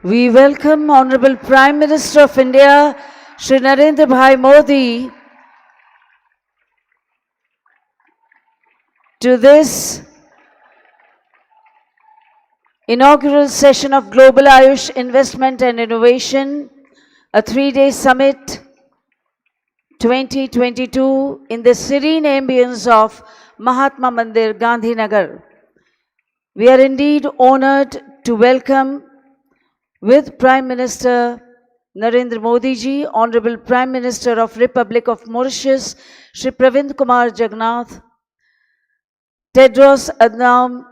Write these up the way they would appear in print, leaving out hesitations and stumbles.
We welcome Honorable Prime Minister of India, Shri Narendramodi, to this inaugural session of Global Ayush Investment and Innovation, a 3-day summit 2022 in the serene ambience of Mahatma Mandir, Gandhinagar. We are indeed honored to welcome with Prime Minister Narendra Modi ji, Honorable Prime Minister of Republic of Mauritius, Shri Pravind Kumar Jagannath, Tedros Adhanom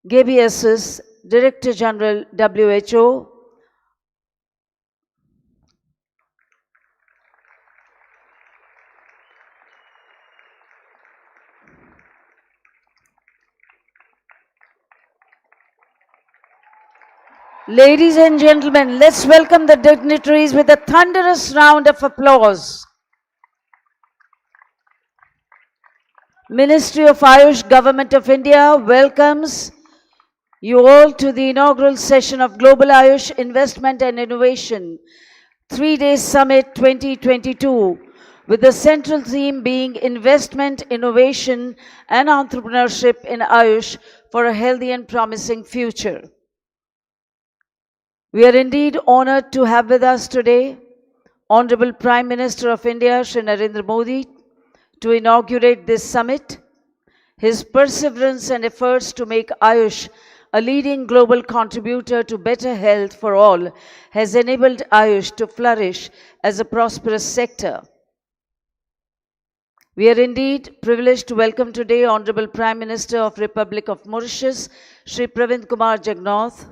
Ghebreyesus, Director General WHO, ladies and gentlemen, let's welcome the dignitaries with a thunderous round of applause. Ministry of Ayush, Government of India welcomes you all to the inaugural session of Global Ayush Investment and Innovation 3-day Summit 2022, with the central theme being Investment, Innovation and Entrepreneurship in Ayush for a Healthy and Promising Future. We are indeed honored to have with us today Honorable Prime Minister of India, Shri Narendra Modi, to inaugurate this summit. His perseverance and efforts to make Ayush a leading global contributor to better health for all has enabled Ayush to flourish as a prosperous sector. We are indeed privileged to welcome today Honorable Prime Minister of Republic of Mauritius, Shri Pravind Kumar Jagannath,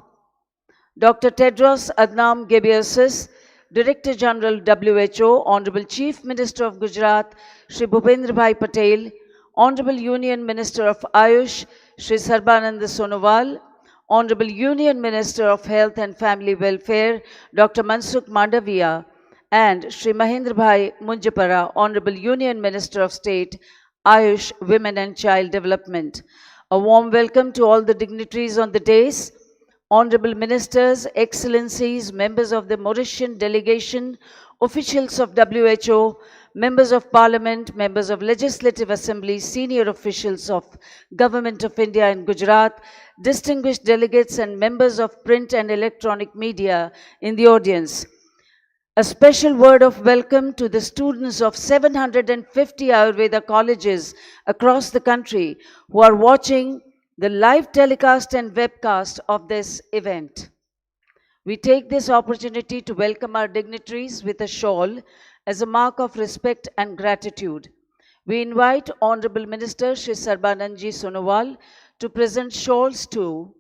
Dr. Tedros Adhanom Ghebreyesus, Director General WHO, Honorable Chief Minister of Gujarat, Shri Bhupendra Bhai Patel, Honorable Union Minister of Ayush, Shri Sarbanand Sonowal, Honorable Union Minister of Health and Family Welfare, Dr. Mansukh Mandaviya, and Shri Mahendra Bhai Munjapara, Honorable Union Minister of State, Ayush, Women and Child Development. A warm welcome to all the dignitaries on the dais, Honorable Ministers, Excellencies, members of the Mauritian delegation, officials of WHO, members of Parliament, members of Legislative Assembly, senior officials of Government of India and Gujarat, distinguished delegates and members of print and electronic media in the audience. A special word of welcome to the students of 750 Ayurveda colleges across the country who are watching the live telecast and webcast of this event. We take this opportunity to welcome our dignitaries with a shawl as a mark of respect and gratitude. We invite Honorable Minister Shri Sarbanand Sonowal to present shawls to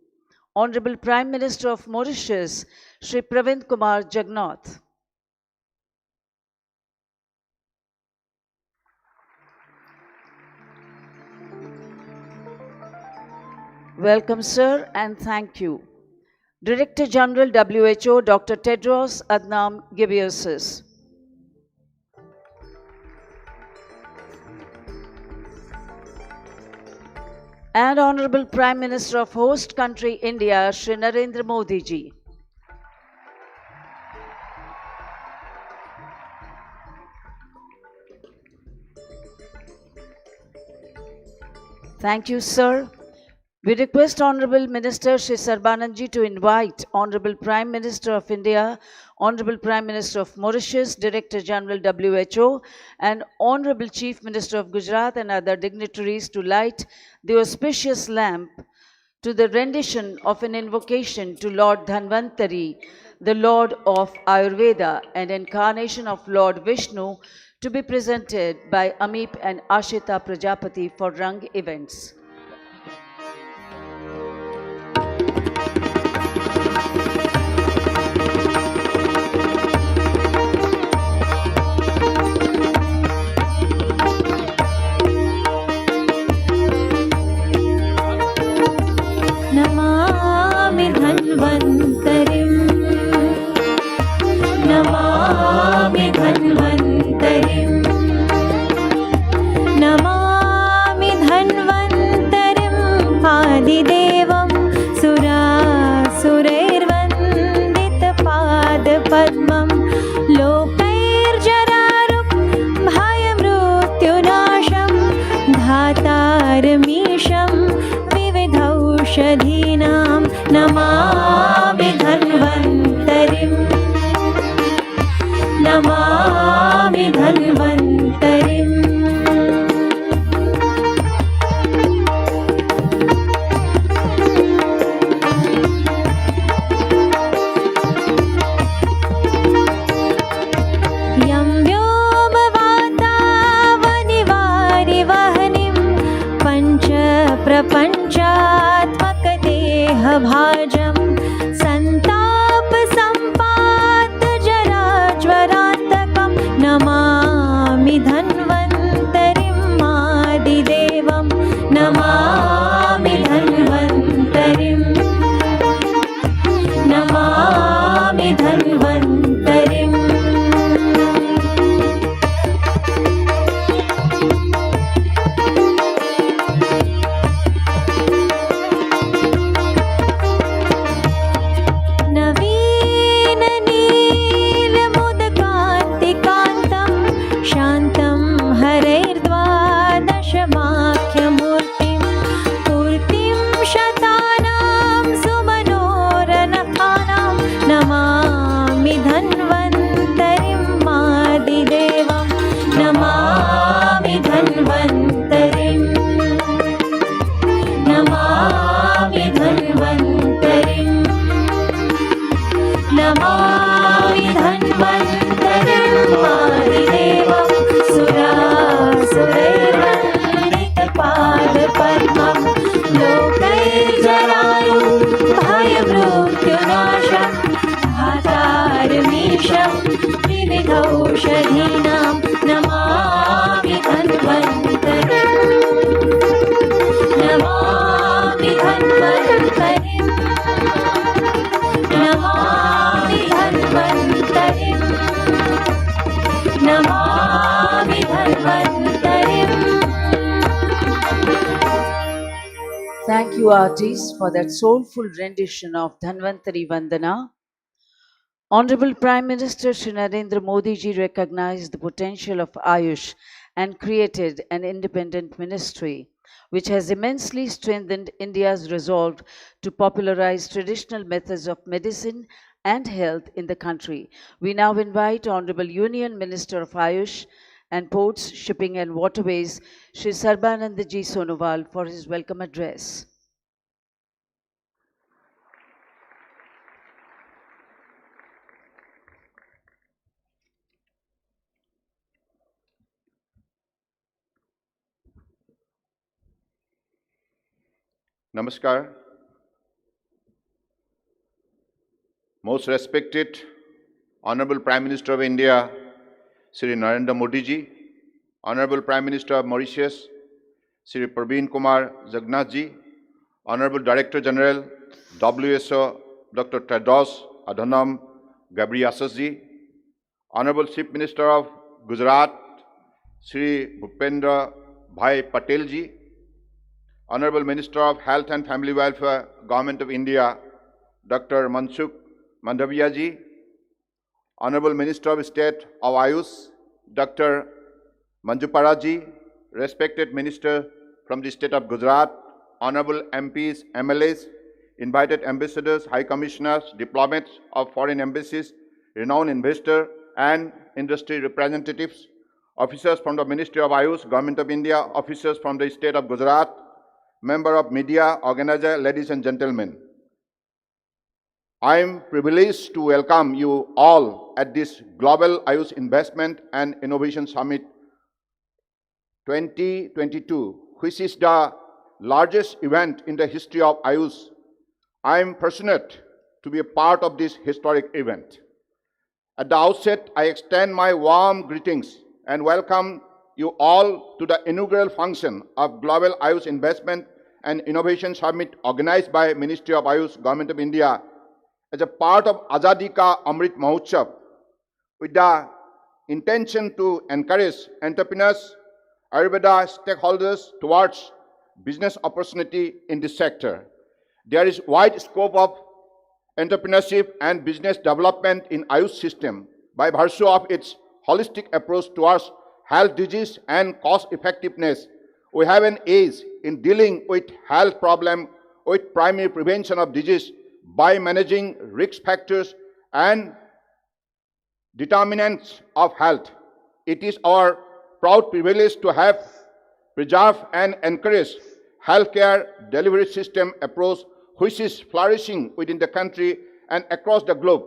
Honorable Prime Minister of Mauritius, Shri Pravind Kumar Jagannath. Welcome, sir, and thank you. Director General WHO, Dr. Tedros Adhanom Ghebreyesus. And Honorable Prime Minister of host country India, Shri Narendra Modi ji. Thank you, sir. We request Honorable Minister Shri Sarbanand ji to invite Honorable Prime Minister of India, Honorable Prime Minister of Mauritius, Director General WHO, and Honorable Chief Minister of Gujarat and other dignitaries to light the auspicious lamp to the rendition of an invocation to Lord Dhanvantari, the Lord of Ayurveda and incarnation of Lord Vishnu, to be presented by Amip and Ashita Prajapati for Rang events. Namami धन्वन्तरिं Namami धन्वन्तरिं Namami धन्वन्तरिं Namami धन्वन्तरिम् Namami धन्वन्तरिम् यं व्योमवातावनिवारिवहनिं पञ्चप्रपञ्चात्मकदेहभाजं सन्तापसम्पातजराज्वरान्तकं नमामि धन्वन्तरिं आदिदेवं नमामि धन्वन्तरिं नमामि धन्वन्तरिम् नवीननीलमुदकान्तिकान्तं शान्तं हरैर्द्वादशमाख्यमूर्तिं पूर्तिं शतानां सुमनोरनखानां Namami धन्वन्तरिं आदिदेवं Namami धन्वन्तरिं Namami धन्वन्तरिं Namami धन्वन्तरिं आदिदेवं सुरासुरैर्वन्दितपादपद्मं लोकैर्जरायुः भयमृत्युनाशं धातारमीशं विविधौषधीनां Namami धन्वन्तरिं Namami धन्वन्तरिं Namami धन्वन्तरिं Namami धन्वन्तरिम् Thank you, artists, for that soulful rendition of Dhanvantari Vandana. Honorable Prime Minister Shri Narendra Modi ji recognized the potential of Ayush and created an independent ministry, which has immensely strengthened India's resolve to popularize traditional methods of medicine and health in the country. We now invite Honorable Union Minister of Ayush and Ports, Shipping and Waterways, Shri Sarbanand Ji Sonowal, for his welcome address. Namaskar. Most respected Honorable Prime Minister of India, Shri Narendra Modi ji, Honorable Prime Minister of Mauritius, Shri Kumar Jagannath ji, Honorable Director General, WHO, Dr. Tedros Adhanom Ghebreyesus ji, Honorable Chief Minister of Gujarat, Shri Bhupendra Bhai Patel ji, Honorable Minister of Health and Family Welfare, Government of India, Dr. Mansukh Mandaviya ji, Honorable Minister of State of Ayush, Dr. Manjupara ji, respected Minister from the State of Gujarat, Honorable MPs, MLAs, invited ambassadors, high commissioners, diplomats of foreign embassies, renowned investor and industry representatives, officers from the Ministry of Ayush, Government of India, officers from the State of Gujarat, member of media, organizer, ladies and gentlemen. I am privileged to welcome you all at this Global Ayush Investment and Innovation Summit 2022, which is the largest event in the history of Ayush. I am fortunate to be a part of this historic event. At the outset, I extend my warm greetings and welcome you all to the inaugural function of Global Ayush Investment and Innovation Summit organized by Ministry of Ayush, Government of India, as a part of Azadi Ka Amrit Mahotsav, with the intention to encourage entrepreneurs, Ayurveda stakeholders towards business opportunity in this sector. There is wide scope of entrepreneurship and business development in Ayush system by virtue of its holistic approach towards health disease and cost effectiveness. We have an edge in dealing with health problem with primary prevention of disease by managing risk factors and determinants of health. It is our proud privilege to have preserved and encouraged healthcare delivery system approach which is flourishing within the country and across the globe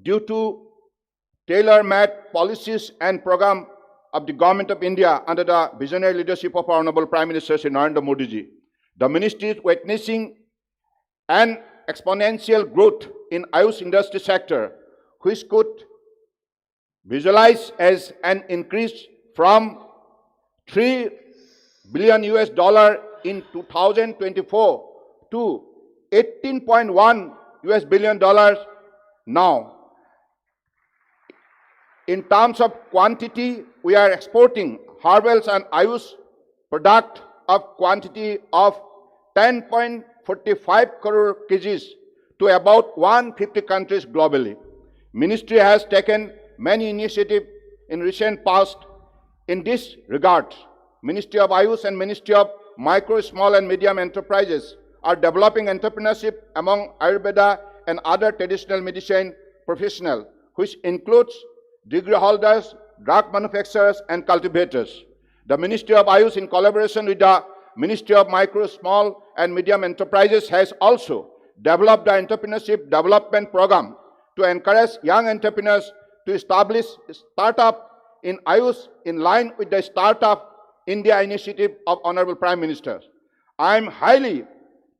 due to tailor-made policies and program of the Government of India under the visionary leadership of our Honorable Prime Minister Shri Narendra Modi ji. The ministry is witnessing an exponential growth in Ayush industry sector, which could visualize as an increase from $3 billion in 2024 to $18.1 billion now. In terms of quantity, we are exporting herbals and Ayush product of quantity of 10.45 crore kgs to about 150 countries globally. Ministry has taken many initiatives in recent past in this regard. Ministry of Ayush and Ministry of Micro, Small and Medium Enterprises are developing entrepreneurship among Ayurveda and other traditional medicine professionals, which includes degree holders, drug manufacturers and cultivators. The Ministry of Ayush, in collaboration with the Ministry of Micro, Small and Medium Enterprises, has also developed the entrepreneurship development program to encourage young entrepreneurs to establish startup in Ayush in line with the Startup India initiative of Honorable Prime Minister. I am highly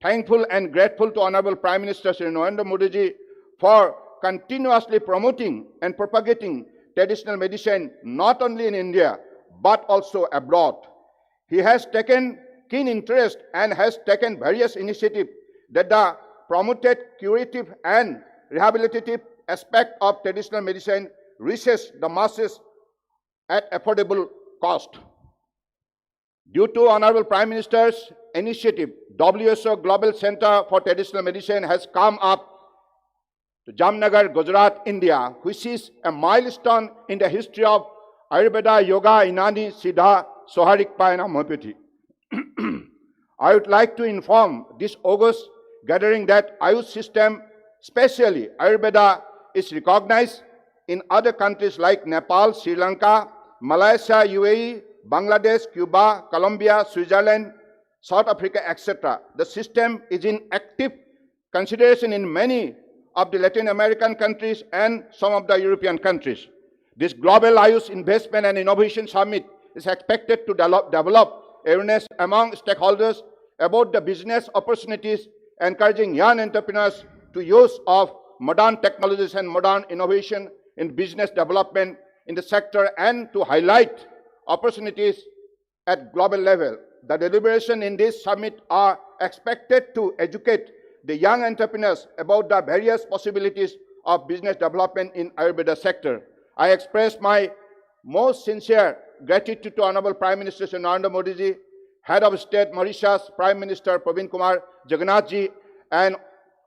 thankful and grateful to Honorable Prime Minister Shri Narendra Modi ji for continuously promoting and propagating traditional medicine not only in India but also abroad. He has taken keen interest and has taken various initiatives that the promoted curative and rehabilitative aspect of traditional medicine reaches the masses at affordable cost. Due to Honorable Prime Minister's initiative, WHO Global Center for Traditional Medicine has come up to Jamnagar, Gujarat, India, which is a milestone in the history of Ayurveda, Yoga, Inani, Siddha, Soharikpa and homeopathy. I would like to inform this August gathering that Ayush system, especially Ayurveda, is recognized in other countries like Nepal, Sri Lanka, Malaysia, UAE, Bangladesh, Cuba, Colombia, Switzerland, South Africa, etc. The system is in active consideration in many of the Latin American countries and some of the European countries. This Global Ayush Investment and Innovation Summit is expected to develop awareness among stakeholders about the business opportunities, encouraging young entrepreneurs to use of modern technologies and modern innovation in business development in the sector and to highlight opportunities at global level. The deliberations in this summit are expected to educate the young entrepreneurs about the various possibilities of business development in Ayurveda sector. I express my most sincere gratitude to Honorable Prime Minister Shri Narendra Modi ji, Head of State Mauritius, Prime Minister Praveen Kumar Jagannath ji, and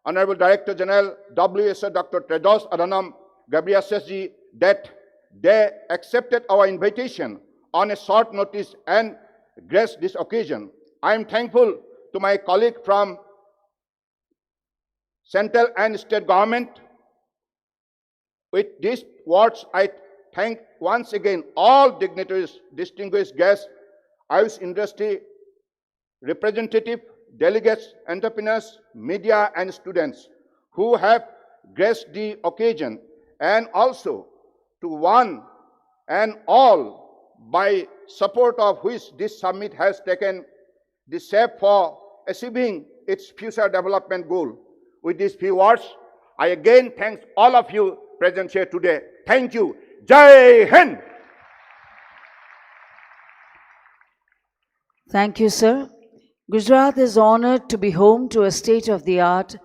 Honorable Director General WHO Dr. Tedros Adhanom Ghebreyesus ji, that they accepted our invitation on a short notice and graced this occasion. I am thankful to my colleague from central and state government. With these words, I thank once again all dignitaries, distinguished guests, Ayush industry representative, delegates, entrepreneurs, media and students who have graced the occasion, and also to one and all by support of which this summit has taken the step for achieving its future development goal. With these few words, I again thank all of you present here today. Thank you. Jai Hind. Thank you, sir. Gujarat is honored to be home to a state-of-the-art,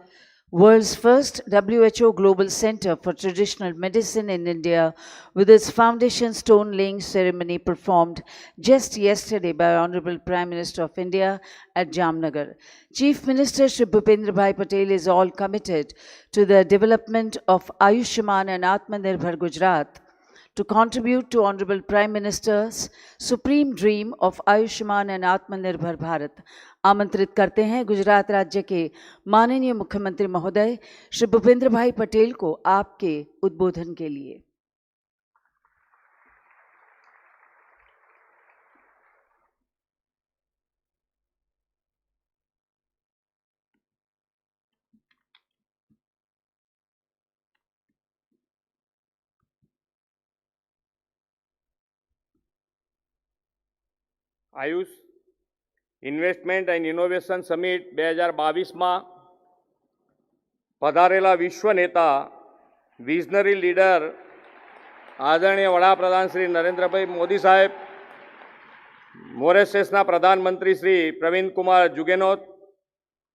world's first WHO Global Center for Traditional Medicine in India, with its foundation stone laying ceremony performed just yesterday by Honorable Prime Minister of India at Jamnagar. Chief Minister Shri Bhupendra Bhai Patel is all committed to the development of Ayushman and Atmanirbhar Gujarat, to contribute to Honorable Prime Minister's supreme dream of Ayushman and Atmanirbhar Bharat. आमंत्रित करते हैं गुजरात राज्य के माननीय मुख्यमंत्री महोदय श्री भूपेंद्र भाई पटेल को आपके उद्बोधन के लिए। Ayush investment and innovation summit 2022માં પધારેલા વિશ્વ નેતા વિઝનરી લીડર આદરણીય વડાપ્રધાન શ્રી નરેન્દ્રભાઈ મોદી સાહેબ, મોરેશિયસના પ્રધાનમંત્રી Shri Pravind Kumar Jugnauth,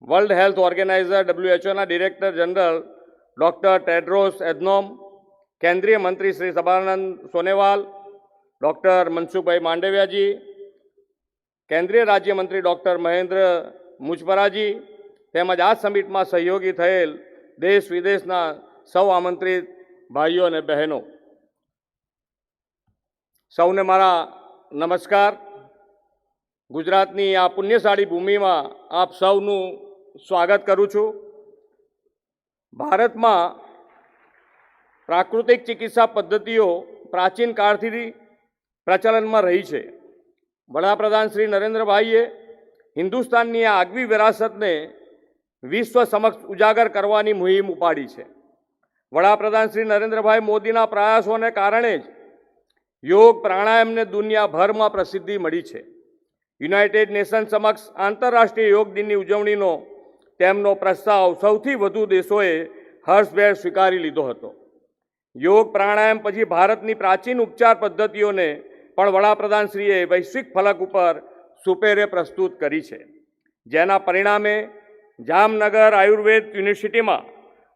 world health organiser WHOના director general doctor Tedros Adhanom, કેન્દ્રીય મંત્રી શ્રી સબાનંદ સોનેવાલ, ડૉક્ટર મનસુખભાઈ માંડવિયાજી, કેન્દ્રીય રાજ્યમંત્રી ડૉક્ટર મહેન્દ્ર મુજપરાજી તેમજ આ સમિટમાં સહયોગી થયેલ દેશ વિદેશના સૌ આમંત્રિત ભાઈઓ અને બહેનો, સૌને મારા નમસ્કાર। ગુજરાતની આ પુણ્યશાળી ભૂમિમાં આપ સૌનું સ્વાગત કરું છું। ભારતમાં પ્રાકૃતિક ચિકિત્સા પદ્ધતિઓ પ્રાચીન કાળથી પ્રચલનમાં રહી છે। વડાપ્રધાન શ્રી નરેન્દ્રભાઈએ હિન્દુસ્તાનની આ આગવી વિરાસતને વિશ્વ સમક્ષ ઉજાગર કરવાની મુહિમ ઉપાડી છે। વડાપ્રધાન શ્રી નરેન્દ્રભાઈ મોદીના પ્રયાસોને કારણે જ યોગ પ્રાણાયામને દુનિયાભરમાં પ્રસિદ્ધિ મળી છે। યુનાઇટેડ નેશન સમક્ષ આંતરરાષ્ટ્રીય યોગ દિનની ઉજવણીનો તેમનો પ્રસ્તાવ સૌથી વધુ દેશોએ હર્ષભેર સ્વીકારી લીધો હતો। યોગ પ્રાણાયામ પછી ભારતની પ્રાચીન ઉપચાર પદ્ધતિઓને પણ વડાપ્રધાનશ્રીએ વૈશ્વિક ફલક ઉપર સુપેરે પ્રસ્તુત કરી છે, જેના પરિણામે જામનગર આયુર્વેદ યુનિવર્સિટીમાં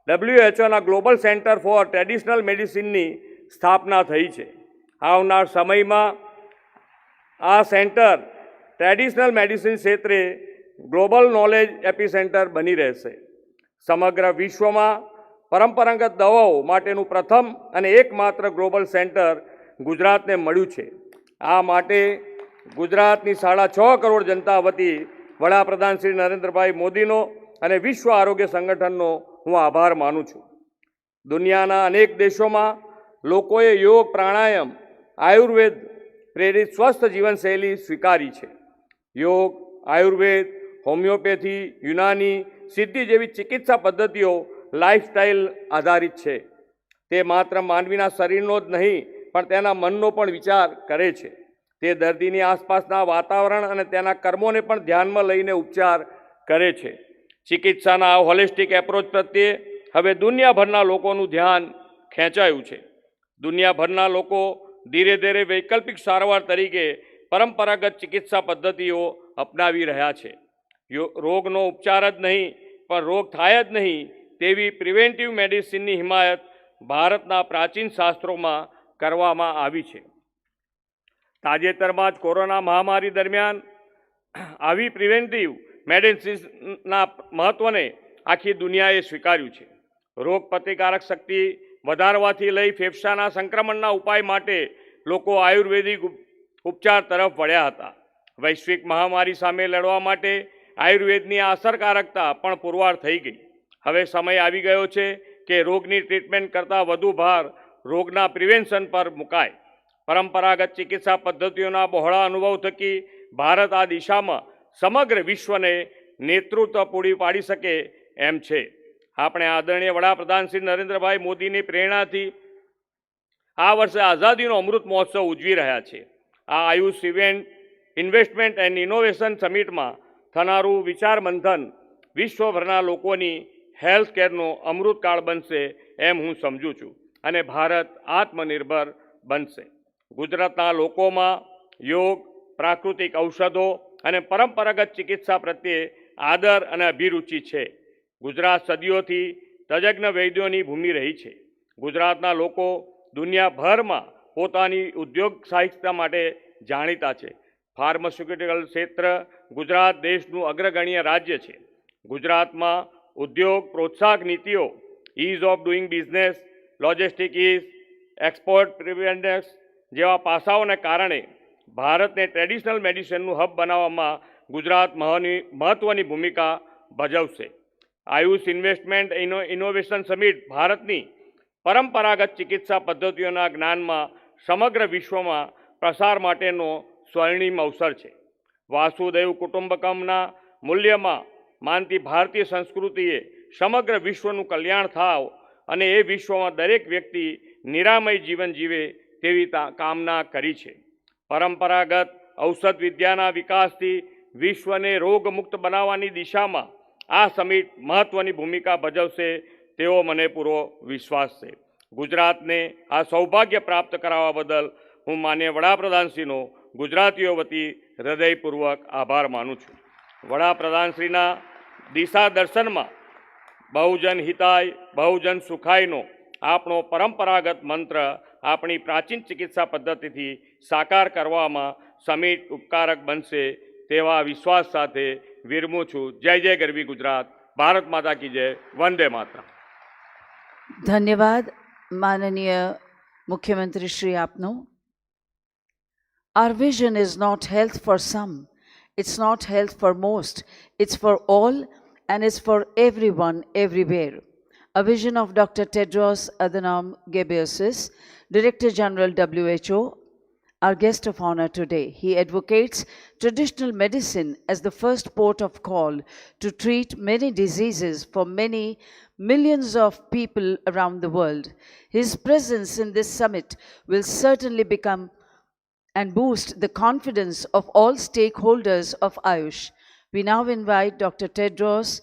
WHOના ગ્લોબલ સેન્ટર ફોર ટ્રેડિશનલ મેડિસિનની સ્થાપના થઈ છે। આવનાર સમયમાં આ સેન્ટર ટ્રેડિશનલ મેડિસિન ક્ષેત્રે ગ્લોબલ નોલેજ એપિસેન્ટર બની રહેશે। સમગ્ર વિશ્વમાં પરંપરાગત દવાઓ માટેનું પ્રથમ અને એકમાત્ર ગ્લોબલ સેન્ટર ગુજરાતને મળ્યું છે। આ માટે ગુજરાતની 6.5 કરોડ જનતા વતી વડાપ્રધાન શ્રી નરેન્દ્રભાઈ મોદીનો અને વિશ્વ આરોગ્ય સંગઠનનો હું આભાર માનું છું। દુનિયાના અનેક દેશોમાં લોકોએ યોગ, પ્રાણાયામ, આયુર્વેદ પ્રેરિત સ્વસ્થ જીવનશૈલી સ્વીકારી છે। યોગ, આયુર્વેદ, હોમિયોપેથી, યુનાની, સિદ્ધિ જેવી ચિકિત્સા પદ્ધતિઓ લાઇફસ્ટાઇલ આધારિત છે। તે માત્ર માનવીના શરીરનો જ નહીં પણ તેના મનનો પણ વિચાર કરે છે। તે દર્દીની આસપાસના વાતાવરણ અને તેના કર્મોને પણ ધ્યાનમાં લઈને ઉપચાર કરે છે। ચિકિત્સાના હોલિસ્ટિક એપ્રોચ પ્રત્યે હવે દુનિયાભરના લોકોનું ધ્યાન ખેંચાયું છે। દુનિયાભરના લોકો ધીરે ધીરે વૈકલ્પિક સારવાર તરીકે પરંપરાગત ચિકિત્સા પદ્ધતિઓ અપનાવી રહ્યા છે। રોગનો ઉપચાર જ નહીં પણ રોગ થાય જ નહીં તેવી પ્રિવેન્ટિવ મેડિસિનની હિમાયત ભારતના પ્રાચીન શાસ્ત્રોમાં કરવામાં આવી છે। તાજેતરમાં જ કોરોના મહામારી દરમિયાન આવી પ્રિવેન્ટિવ મેડિસિનના મહત્વને આખી દુનિયાએ સ્વીકાર્યું છે। રોગ પ્રતિકારક શક્તિ વધારવાથી લઈ ફેફસાના સંક્રમણના ઉપાય માટે લોકો આયુર્વેદિક ઉપચાર તરફ વળ્યા હતા। વૈશ્વિક મહામારી સામે લડવા માટે આયુર્વેદની અસરકારકતા પણ પુરવાર થઈ ગઈ। હવે સમય આવી ગયો છે કે રોગની ટ્રીટમેન્ટ કરતાં વધુ ભાર રોગના પ્રિવેન્શન પર મુકાય। પરંપરાગત ચિકિત્સા પદ્ધતિઓના બહોળા અનુભવ થકી ભારત આ દિશામાં સમગ્ર વિશ્વને નેતૃત્વ પૂરી પાડી શકે એમ છે। આપણે આદરણીય વડાપ્રધાન શ્રી નરેન્દ્રભાઈ મોદીની પ્રેરણાથી આ વર્ષે આઝાદીનો અમૃત મહોત્સવ ઉજવી રહ્યા છે। આ આયુષ ઇન્વેસ્ટમેન્ટ એન્ડ ઇનોવેશન સમિટમાં થનારું વિચાર મંથન વિશ્વભરના લોકોની હેલ્થ કેરનો અમૃતકાળ બનશે એમ હું સમજું છું અને ભારત આત્મનિર્ભર બનશે। ગુજરાતના લોકોમાં યોગ, પ્રાકૃતિક ઔષધો અને પરંપરાગત ચિકિત્સા પ્રત્યે આદર અને અભિરુચિ છે। ગુજરાત સદીઓથી તજજ્ઞ વૈદ્યોની ભૂમિ રહી છે। ગુજરાતના લોકો દુનિયાભરમાં પોતાની ઉદ્યોગ સાહિત્ય માટે જાણીતા છે। ફાર્માસ્યુટિકલ ક્ષેત્ર ગુજરાત દેશનું અગ્રગણ્ય રાજ્ય છે। ગુજરાતમાં ઉદ્યોગ પ્રોત્સાહક નીતિઓ, ease of doing business, logistic ease, export પ્રિવેન્ડર્સ જેવા પાસાઓને કારણે ભારતને ટ્રેડિશનલ મેડિસિનનું હબ બનાવવામાં ગુજરાત મહત્ત્વની ભૂમિકા ભજવશે. આયુષ ઇન્વેસ્ટમેન્ટ ઇનોવેશન સમિટ ભારતની પરંપરાગત ચિકિત્સા પદ્ધતિઓના જ્ઞાનમાં સમગ્ર વિશ્વમાં પ્રસાર માટેનો સ્વર્ણિમ અવસર છે. વાસુદેવ કુટુંબકમના મૂલ્યમાં માનતી ભારતીય સંસ્કૃતિએ સમગ્ર વિશ્વનું કલ્યાણ થાવ અને એ વિશ્વમાં દરેક વ્યક્તિ નિરામય જીવન જીવે તેવી કામના કરી છે. પરંપરાગત ઔષધ વિદ્યાના વિકાસથી વિશ્વને રોગમુક્ત બનાવવાની દિશામાં આ સમિટ મહત્ત્વની ભૂમિકા ભજવશે તેવો મને પૂરો વિશ્વાસ છે. ગુજરાતને આ સૌભાગ્ય પ્રાપ્ત કરાવવા બદલ હું માનનીય વડાપ્રધાનશ્રીનો ગુજરાતીઓ વતી હૃદયપૂર્વક આભાર માનું છું. વડાપ્રધાનશ્રીના દિશા દર્શનમાં બહુજન હિતાય બહુજન સુખાયનો આપણો પરંપરાગત મંત્ર આપણી પ્રાચીન ચિકિત્સા પદ્ધતિથી સાકાર કરવામાં સમિટ ઉપકારક બનશે તેવા વિશ્વાસ સાથે વિરમું છું. જય જય ગરવી ગુજરાત. ભારત માતા કી જય. વંદે માતરમ. ધન્યવાદ માનનીય મુખ્યમંત્રી શ્રી આપનો. Our vision is not health for some, it's not health for most, it's for all and it's for everyone, everywhere. A vision of Dr. Tedros Adhanom Ghebreyesus, Director General WHO, our guest of honor today. He advocates traditional medicine as the first port of call to treat many diseases for many millions of people around the world. His presence in this summit will certainly become and boost the confidence of all stakeholders of Ayush. We now invite Dr. Tedros,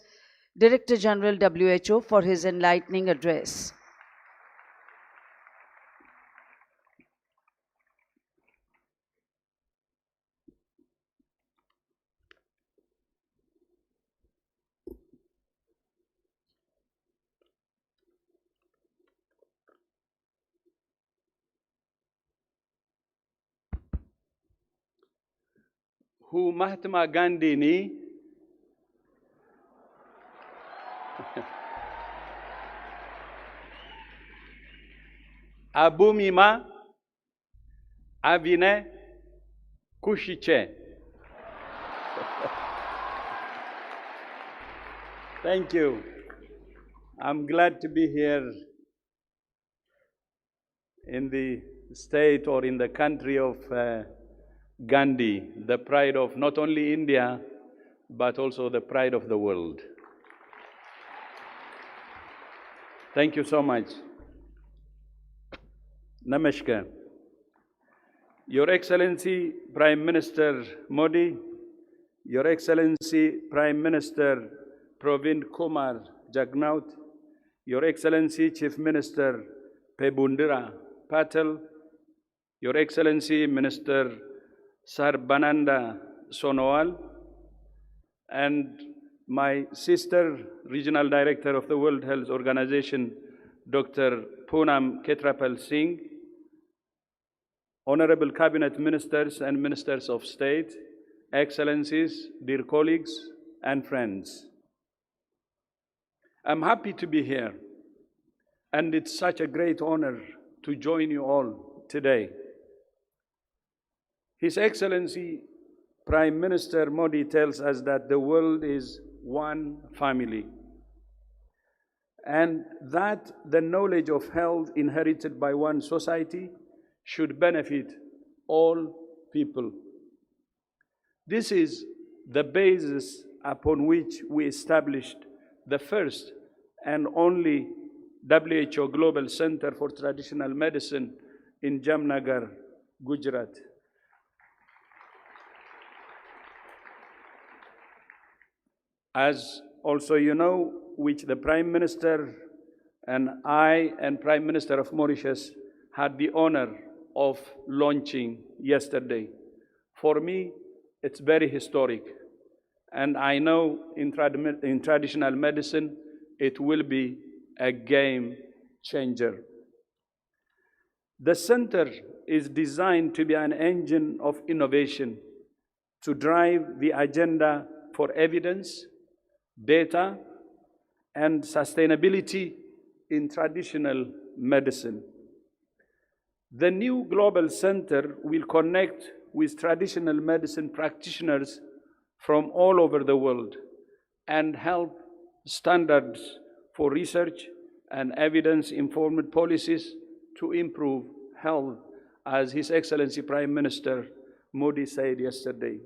Director General WHO, for his enlightening address. હું મહાત્મા ગાંધીની આ ભૂમિમાં આવીને ખુશી છે. Thank you. I'm glad to be here in the state or in the country of Gandhi, the pride of not only India, but also the pride of the world. Thank you so much. Namaskar. Your Excellency Prime Minister Modi, Your Excellency Prime Minister Pravin Kumar Jagnauth, Your Excellency Chief Minister Pebundira Patel, Your Excellency Minister Sarbananda Sonowal, and my sister, Regional Director of the World Health Organization, Dr. Poonam Ketrapal Singh, Honorable Cabinet Ministers and Ministers of State, Excellencies, dear colleagues and friends. I'm happy to be here, and it's such a great honor to join you all today. His Excellency Prime Minister Modi tells us that the world is one family, and that the knowledge of health inherited by one society should benefit all people. This is the basis upon which we established the first and only WHO Global Center for Traditional Medicine in Jamnagar, Gujarat. As also you know, which the Prime Minister and I and Prime Minister of Mauritius had the honor of launching yesterday. For me, it's very historic, and I know in traditional medicine, it will be a game changer. The center is designed to be an engine of innovation to drive the agenda for evidence, data, and sustainability in traditional medicine. The new global center will connect with traditional medicine practitioners from all over the world and help standards for research and evidence-informed policies to improve health, as His Excellency Prime Minister Modi said yesterday.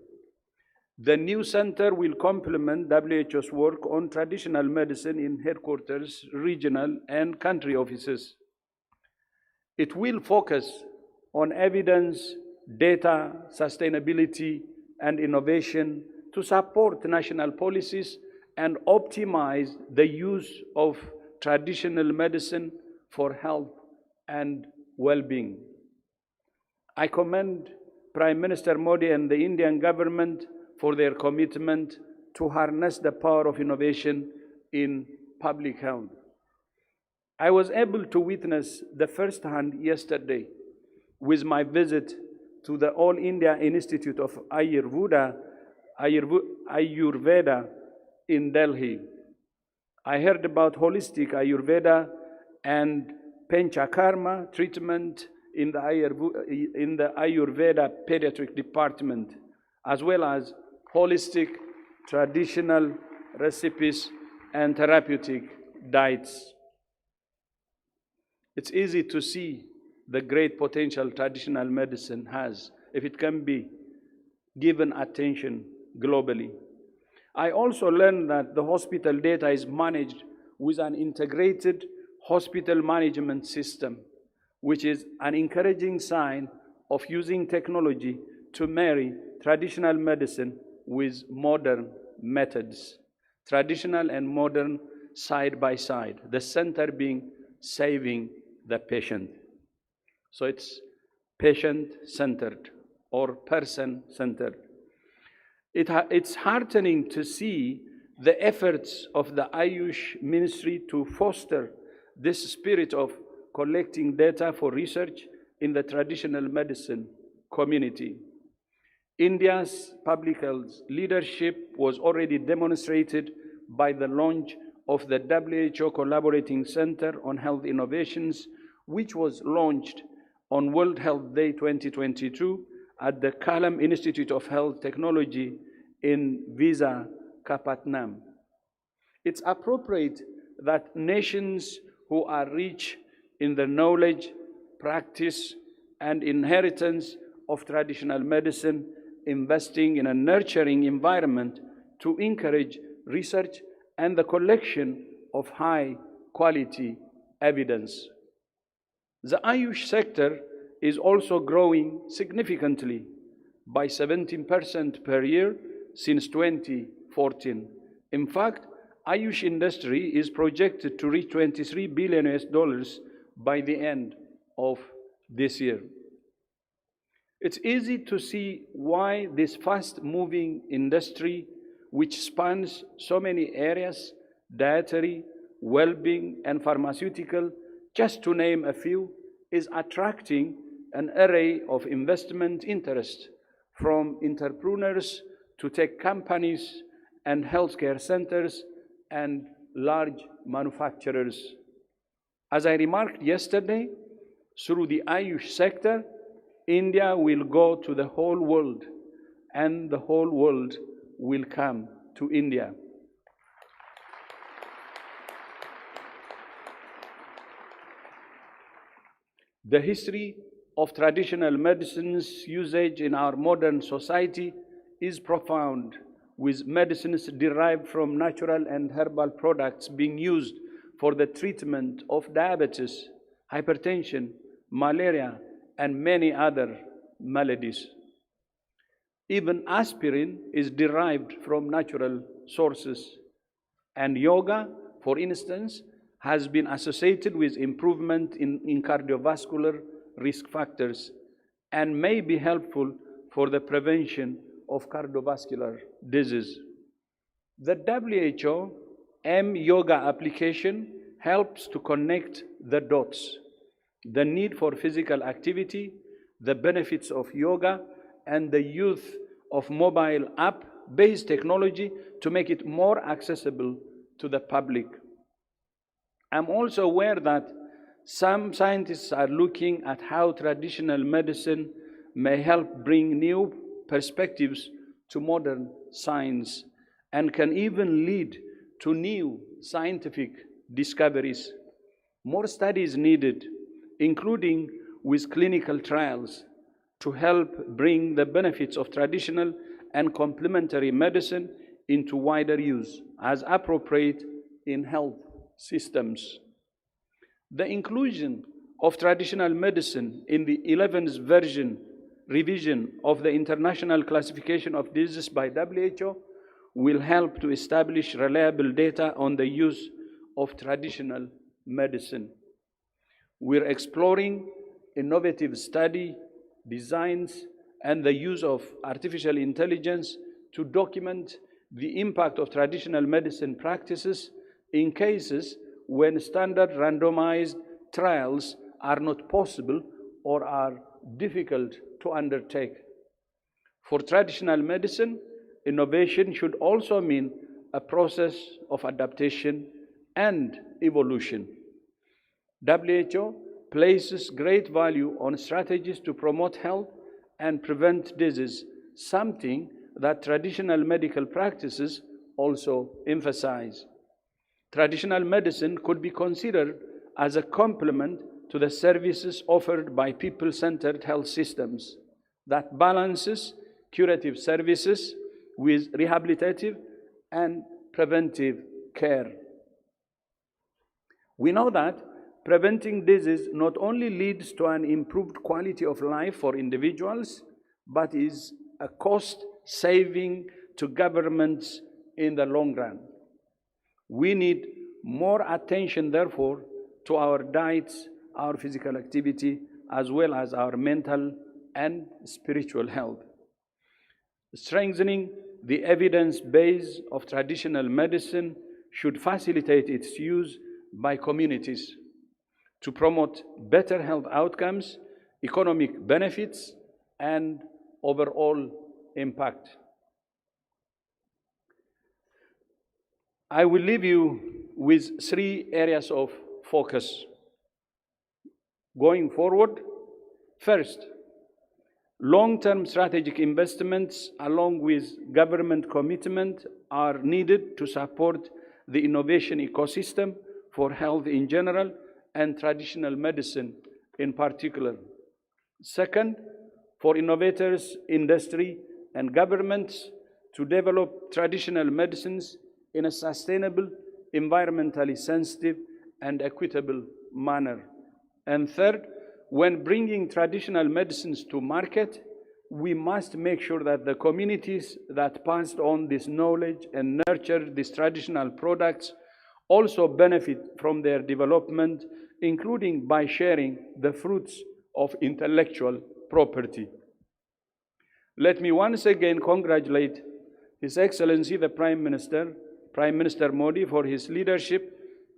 The new center will complement WHO's work on traditional medicine in headquarters, regional, and country offices. It will focus on evidence, data, sustainability, and innovation to support national policies and optimize the use of traditional medicine for health and well-being. I commend Prime Minister Modi and the Indian government for their commitment to harness the power of innovation in public health. I was able to witness the first hand yesterday with my visit to the All India Institute of Ayurveda in Delhi. I heard about holistic Ayurveda and Panchakarma treatment in the Ayurveda pediatric department, as well as holistic traditional recipes and therapeutic diets. It's easy to see the great potential traditional medicine has if it can be given attention globally. I also learned that the hospital data is managed with an integrated hospital management system, which is an encouraging sign of using technology to marry traditional medicine with modern methods, traditional and modern side by side, the center being saving the patient. So it's patient-centered or person-centered. It's heartening to see the efforts of the Ayush ministry to foster this spirit of collecting data for research in the traditional medicine community. India's public health leadership was already demonstrated by the launch of the WHO Collaborating Center on Health Innovations, which was launched on World Health Day 2022 at the Kalam Institute of Health Technology in Visakhapatnam. It's appropriate that nations who are rich in the knowledge, practice, and inheritance of traditional medicine investing in a nurturing environment to encourage research and the collection of high-quality evidence. The Ayush sector is also growing significantly by 17% per year since 2014. In fact, Ayush industry is projected to reach $23 billion by the end of this year. It's easy to see why this fast-moving industry, which spans so many areas, dietary, well-being, and pharmaceutical, just to name a few, is attracting an array of investment interest from entrepreneurs to tech companies and healthcare centers and large manufacturers. As I remarked yesterday, through the Ayush sector, India will go to the whole world, and the whole world will come to India. The history of traditional medicines usage in our modern society is profound, with medicines derived from natural and herbal products being used for the treatment of diabetes, hypertension, malaria, and many other maladies. Even aspirin is derived from natural sources. And yoga, for instance, has been associated with improvement in cardiovascular risk factors and may be helpful for the prevention of cardiovascular disease. The WHO M-Yoga application helps to connect the dots, the need for physical activity, the benefits of yoga, and the use of mobile app-based technology to make it more accessible to the public. I'm also aware that Some scientists are looking at how traditional medicine may help bring new perspectives to modern science and can even lead to new scientific discoveries. More studies needed, including with clinical trials, to help bring the benefits of traditional and complementary medicine into wider use as appropriate in health systems. The inclusion of traditional medicine in the 11th revision of the International Classification of Diseases by WHO will help to establish reliable data on the use of traditional medicine. We're exploring innovative study designs and the use of artificial intelligence to document the impact of traditional medicine practices in cases when standard randomized trials are not possible or are difficult to undertake. For traditional medicine, innovation should also mean a process of adaptation and evolution. WHO places great value on strategies to promote health and prevent disease, something that traditional medical practices also emphasize. Traditional medicine could be considered as a complement to the services offered by people-centered health systems that balances curative services with rehabilitative and preventive care. We know that preventing disease not only leads to an improved quality of life for individuals, but is a cost saving to governments in the long run. We need more attention, therefore, to our diets, our physical activity, as well as our mental and spiritual health. Strengthening the evidence base of traditional medicine should facilitate its use by communities to promote better health outcomes, economic benefits, and overall impact. I will leave you with 3 areas of focus going forward. First, long-term strategic investments along with government commitment are needed to support the innovation ecosystem for health in general and traditional medicine in particular. Second, for innovators, industry, and governments to develop traditional medicines in a sustainable, environmentally sensitive, and equitable manner. And third, when bringing traditional medicines to market, we must make sure that the communities that passed on this knowledge and nurtured these traditional products also benefit from their development, including by sharing the fruits of intellectual property. Let me once again congratulate His Excellency the Prime Minister Modi, for his leadership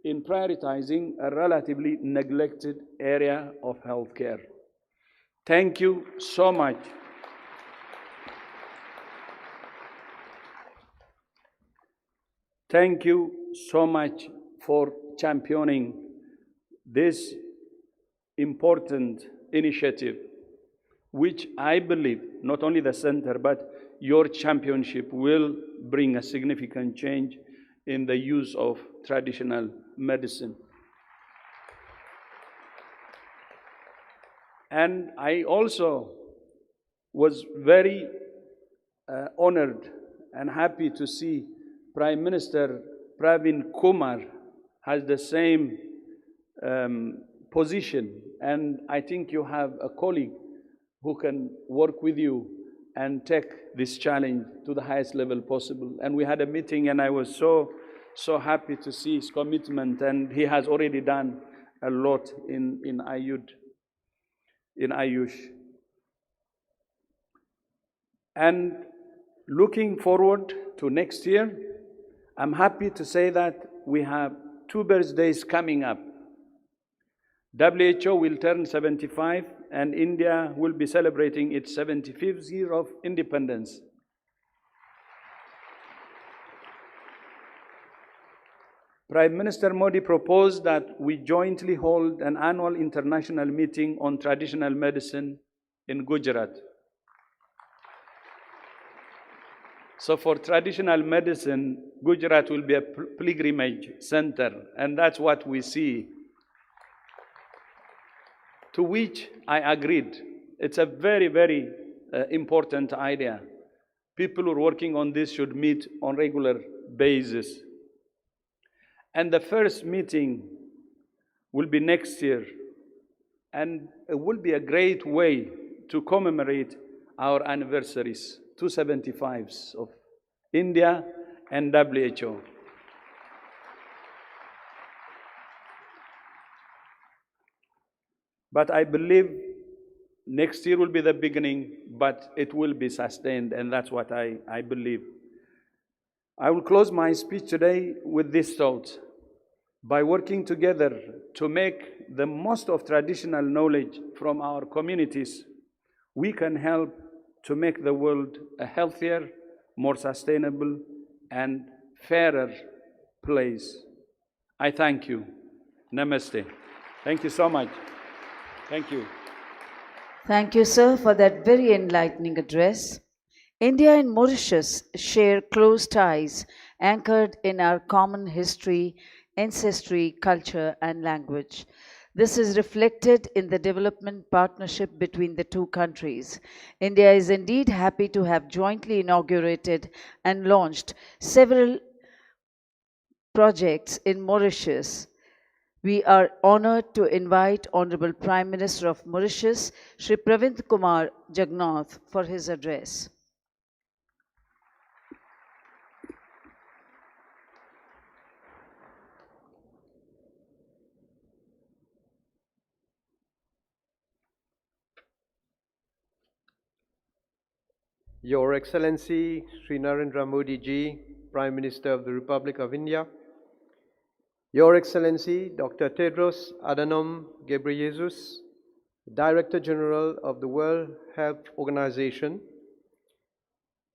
in prioritizing a relatively neglected area of healthcare. Thank you so much. Thank you so much for championing this important initiative, which I believe not only the center, but your championship will bring a significant change in the use of traditional medicine. And I also was very honored and happy to see Prime Minister Pravin Kumar has the same position, and I think you have a colleague who can work with you and take this challenge to the highest level possible. And we had a meeting, and I was so happy to see his commitment, and he has already done a lot in Ayush. And looking forward to next year, I'm happy to say that we have 2 birthdays coming up. WHO will turn 75, and India will be celebrating its 75th year of independence. Prime Minister Modi proposed that we jointly hold an annual international meeting on traditional medicine in Gujarat. So for traditional medicine, Gujarat will be a pilgrimage center, and that's what we see. To which I agreed. It's a very, very important idea. People who are working on this should meet on regular basis. And the first meeting will be next year, and it will be a great way to commemorate our anniversaries, 275s of India and WHO. But I believe next year will be the beginning, but it will be sustained, and that's what I believe. I will close my speech today with this thought. By working together to make the most of traditional knowledge from our communities, we can help to make the world a healthier, more sustainable, and fairer place. I thank you. Namaste. Thank you so much. Thank you. Thank you, sir, for that very enlightening address. India and Mauritius share close ties anchored in our common history, ancestry, culture, and language. This is reflected in the development partnership between the two countries. India is indeed happy to have jointly inaugurated and launched several projects in Mauritius. We are honored to invite Honorable Prime Minister of Mauritius, Shri Pravind Kumar Jagannath, for his address. Your Excellency Sri Narendramodi ji, Prime Minister of the Republic of India, Your Excellency Dr. Tedros Adhanom Ghebreyesus, Director General of the World Health Organization,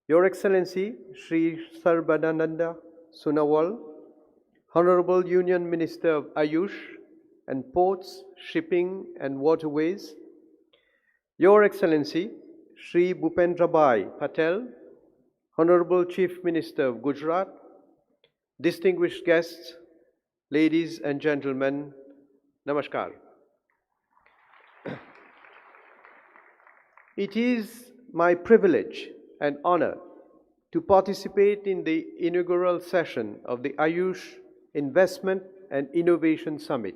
Your Excellency Sri Sarbadananda Sonowal, Honorable Union Minister of Ayush and Ports, Shipping and Waterways, Your Excellency Sri Bhupendrabhai Patel, Honorable Chief Minister of Gujarat, distinguished guests, ladies and gentlemen, Namaskar. It is my privilege and honor to participate in the inaugural session of the Ayush Investment and Innovation Summit.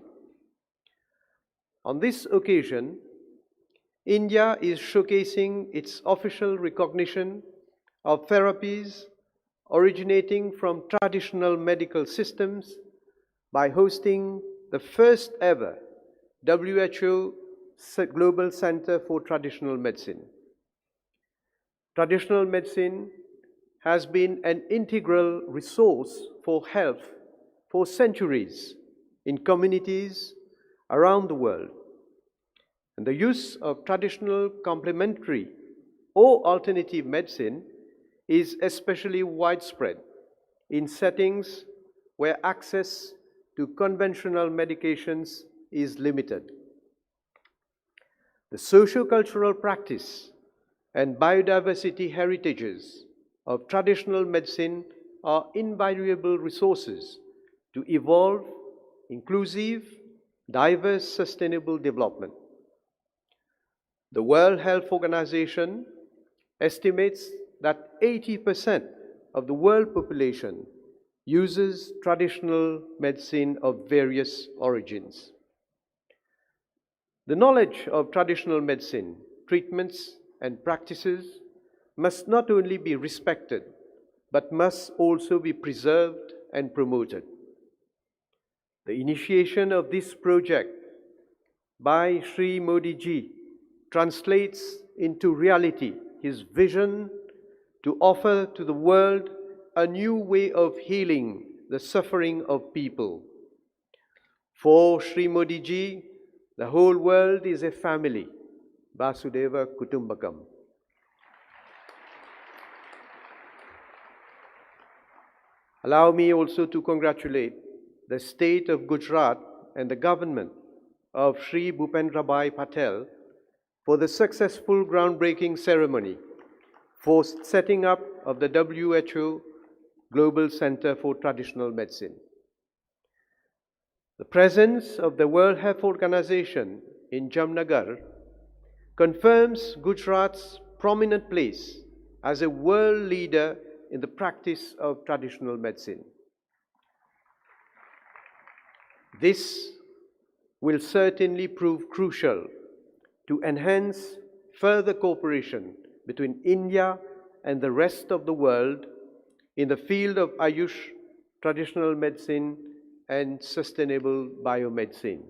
On this occasion, India is showcasing its official recognition of therapies originating from traditional medical systems by hosting the first ever WHO Global Center for Traditional Medicine. Traditional medicine has been an integral resource for health for centuries in communities around the world. And the use of traditional complementary or alternative medicine is especially widespread in settings where access to conventional medications is limited. The socio-cultural practice and biodiversity heritages of traditional medicine are invaluable resources to evolve inclusive, diverse, sustainable development. The World Health Organization estimates that 80% of the world population uses traditional medicine of various origins. The knowledge of traditional medicine, treatments, and practices must not only be respected, but must also be preserved and promoted. The initiation of this project by Sri Modi ji translates into reality his vision to offer to the world a new way of healing the suffering of people. For Sri Modi ji, the whole world is a family, Vasudeva Kutumbakam. Allow me also to congratulate the state of Gujarat and the government of Sri Bhupendrabhai Patel for the successful groundbreaking ceremony for setting up of the WHO Global Center for Traditional Medicine. The presence of the World Health Organization in Jamnagar confirms Gujarat's prominent place as a world leader in the practice of traditional medicine. This will certainly prove crucial to enhance further cooperation between India and the rest of the world in the field of Ayush, traditional medicine, and sustainable biomedicine.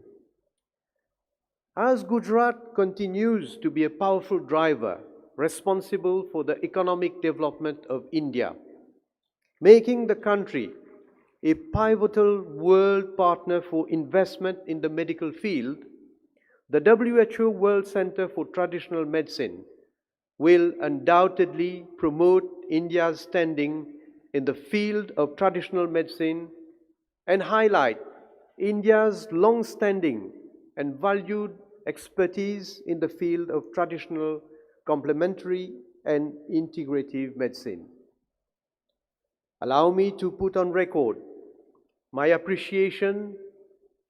As Gujarat continues to be a powerful driver responsible for the economic development of India, making the country a pivotal world partner for investment in the medical field, the WHO World Center for Traditional Medicine will undoubtedly promote India's standing in the field of traditional medicine and highlight India's long-standing and valued expertise in the field of traditional, complementary, and integrative medicine. Allow me to put on record my appreciation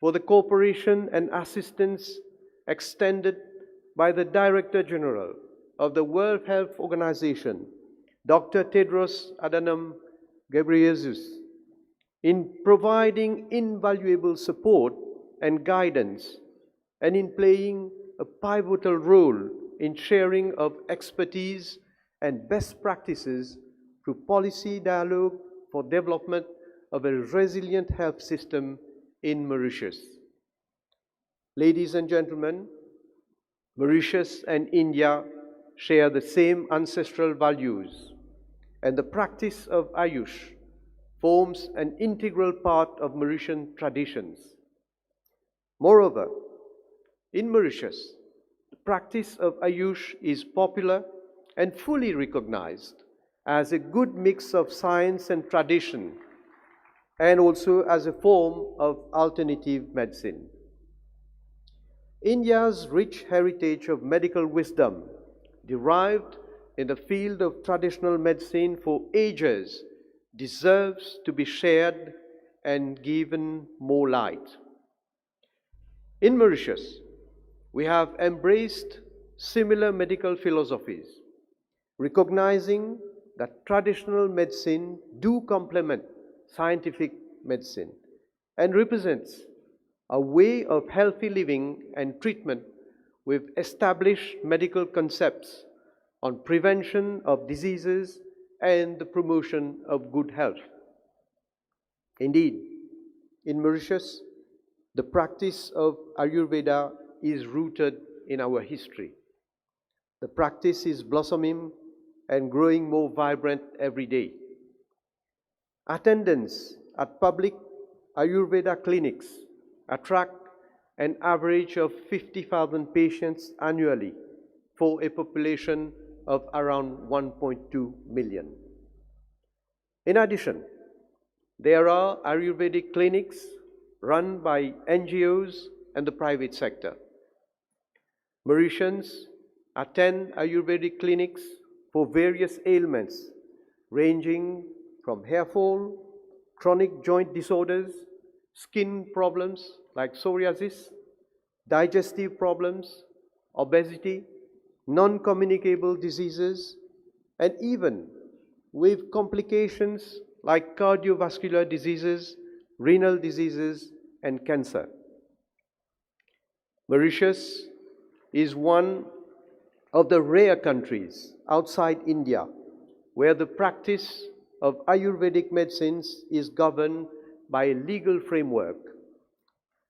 for the cooperation and assistance extended by the Director General of the World Health Organization, Dr. Tedros Adhanom Ghebreyesus, in providing invaluable support and guidance and in playing a pivotal role in sharing of expertise and best practices through policy dialogue for development of a resilient health system in Mauritius. Ladies and gentlemen, Mauritius and India share the same ancestral values, and the practice of Ayush forms an integral part of Mauritian traditions. Moreover, in Mauritius, the practice of Ayush is popular and fully recognized as a good mix of science and tradition, and also as a form of alternative medicine. India's rich heritage of medical wisdom derived in the field of traditional medicine for ages deserves to be shared and given more light. In Mauritius, we have embraced similar medical philosophies, recognizing that traditional medicine do complement scientific medicine and represents a way of healthy living and treatment with established medical concepts on prevention of diseases and the promotion of good health. Indeed, in Mauritius, the practice of Ayurveda is rooted in our history. The practice is blossoming and growing more vibrant every day. Attendance at public Ayurveda clinics attract an average of 50,000 patients annually for a population of around 1.2 million. In addition, there are Ayurvedic clinics run by NGOs and the private sector. Mauritians attend Ayurvedic clinics for various ailments ranging from hair fall, chronic joint disorders, skin problems like psoriasis, digestive problems, obesity, non-communicable diseases, and even with complications like cardiovascular diseases, renal diseases, and cancer. Mauritius is one of the rare countries outside India where the practice of Ayurvedic medicines is governed by a legal framework,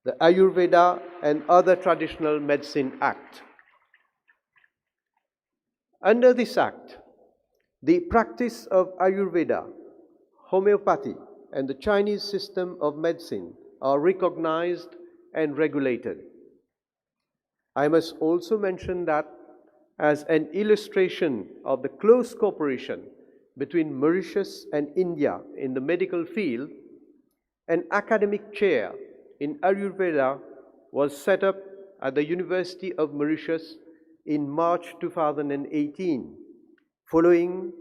the Ayurveda and Other Traditional Medicine Act. Under this act, the practice of Ayurveda, homeopathy, and the Chinese system of medicine are recognized and regulated. I must also mention that as an illustration of the close cooperation between Mauritius and India in the medical field, an academic chair in Ayurveda was set up at the University of Mauritius in March 2018, following